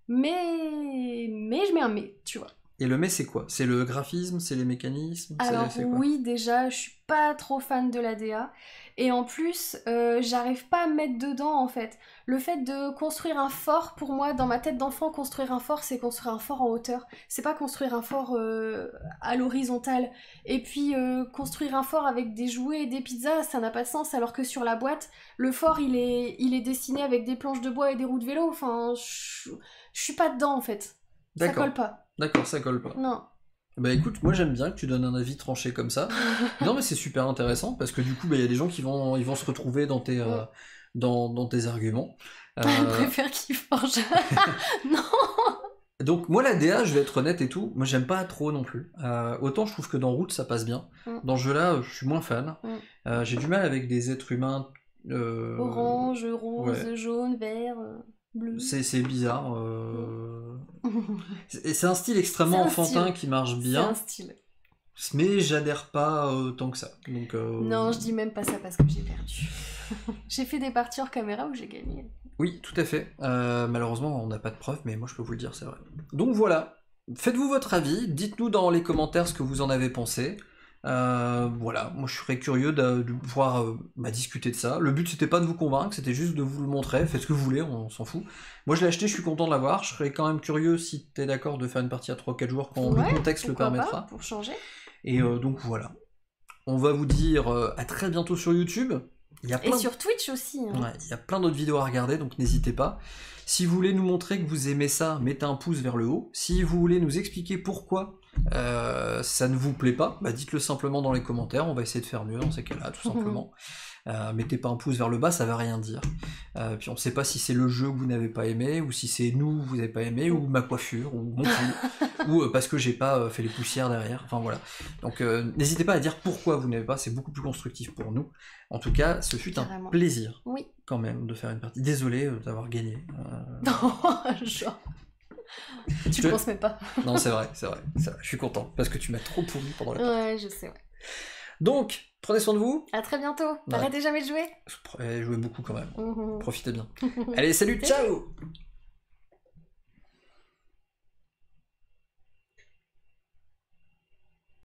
Mais je mets un mais, tu vois. Et le mais c'est quoi? C'est le graphisme? C'est les mécanismes? Alors c'est quoi? oui, déjà, je suis pas trop fan de la DA. Et en plus, j'arrive pas à me mettre dedans, en fait. Le fait de construire un fort, pour moi, dans ma tête d'enfant, construire un fort, c'est construire un fort en hauteur. C'est pas construire un fort à l'horizontale. Et puis, construire un fort avec des jouets et des pizzas, ça n'a pas de sens. Alors que sur la boîte, le fort, il est dessiné avec des planches de bois et des roues de vélo. Enfin, je suis pas dedans, en fait. Ça colle pas. D'accord, ça colle pas. Non. Bah écoute, moi j'aime bien que tu donnes un avis tranché comme ça. Non mais c'est super intéressant parce que du coup, il y a des gens qui vont se retrouver dans tes, dans tes arguments. Je préfère qu'ils forgent. Non. Donc moi la DA, je vais être honnête et tout, moi j'aime pas trop non plus. Autant je trouve que dans Root ça passe bien. Dans ce jeu-là, je suis moins fan. J'ai du mal avec des êtres humains... Orange, rose, jaune, vert... bleu. C'est bizarre. C'est un style extrêmement enfantin qui marche bien. C'est un style. Mais j'adhère pas tant que ça. Donc, non, je dis même pas ça parce que j'ai perdu. J'ai fait des parties hors caméra où j'ai gagné. Oui, tout à fait. Malheureusement, on n'a pas de preuves, mais moi je peux vous le dire, c'est vrai. Donc voilà. Faites-vous votre avis. Dites-nous dans les commentaires ce que vous en avez pensé. Voilà, moi je serais curieux de pouvoir discuter de ça. Le but c'était pas de vous convaincre, c'était juste de vous le montrer. Faites ce que vous voulez, on s'en fout. Moi je l'ai acheté, je suis content de l'avoir. Je serais quand même curieux si t'es d'accord de faire une partie à 3-4 joueurs quand le contexte le permettra. Pas, pour changer. Et donc voilà. On va vous dire à très bientôt sur YouTube. Et sur Twitch aussi. Hein. Ouais, il y a plein d'autres vidéos à regarder, donc n'hésitez pas. Si vous voulez nous montrer que vous aimez ça, mettez un pouce vers le haut. Si vous voulez nous expliquer pourquoi ça ne vous plaît pas, dites-le simplement dans les commentaires, on va essayer de faire mieux dans ces cas-là, tout simplement. Mettez pas un pouce vers le bas, ça va rien dire. Puis on ne sait pas si c'est le jeu que vous n'avez pas aimé, ou si c'est nous que vous n'avez pas aimé, ou ma coiffure, ou mon pull, ou parce que j'ai pas fait les poussières derrière, enfin voilà. Donc n'hésitez pas à dire pourquoi vous n'avez pas, c'est beaucoup plus constructif pour nous. En tout cas, ce fut un plaisir, quand même, de faire une partie. Désolé d'avoir gagné. Non, genre... Tu penses même pas. Non, c'est vrai, je suis content, parce que tu m'as trop pourri pendant la partie. Ouais, je sais, Donc, Prenez soin de vous. À très bientôt. N'arrêtez jamais de jouer. Jouez beaucoup quand même. Profitez bien. Allez, salut, ciao.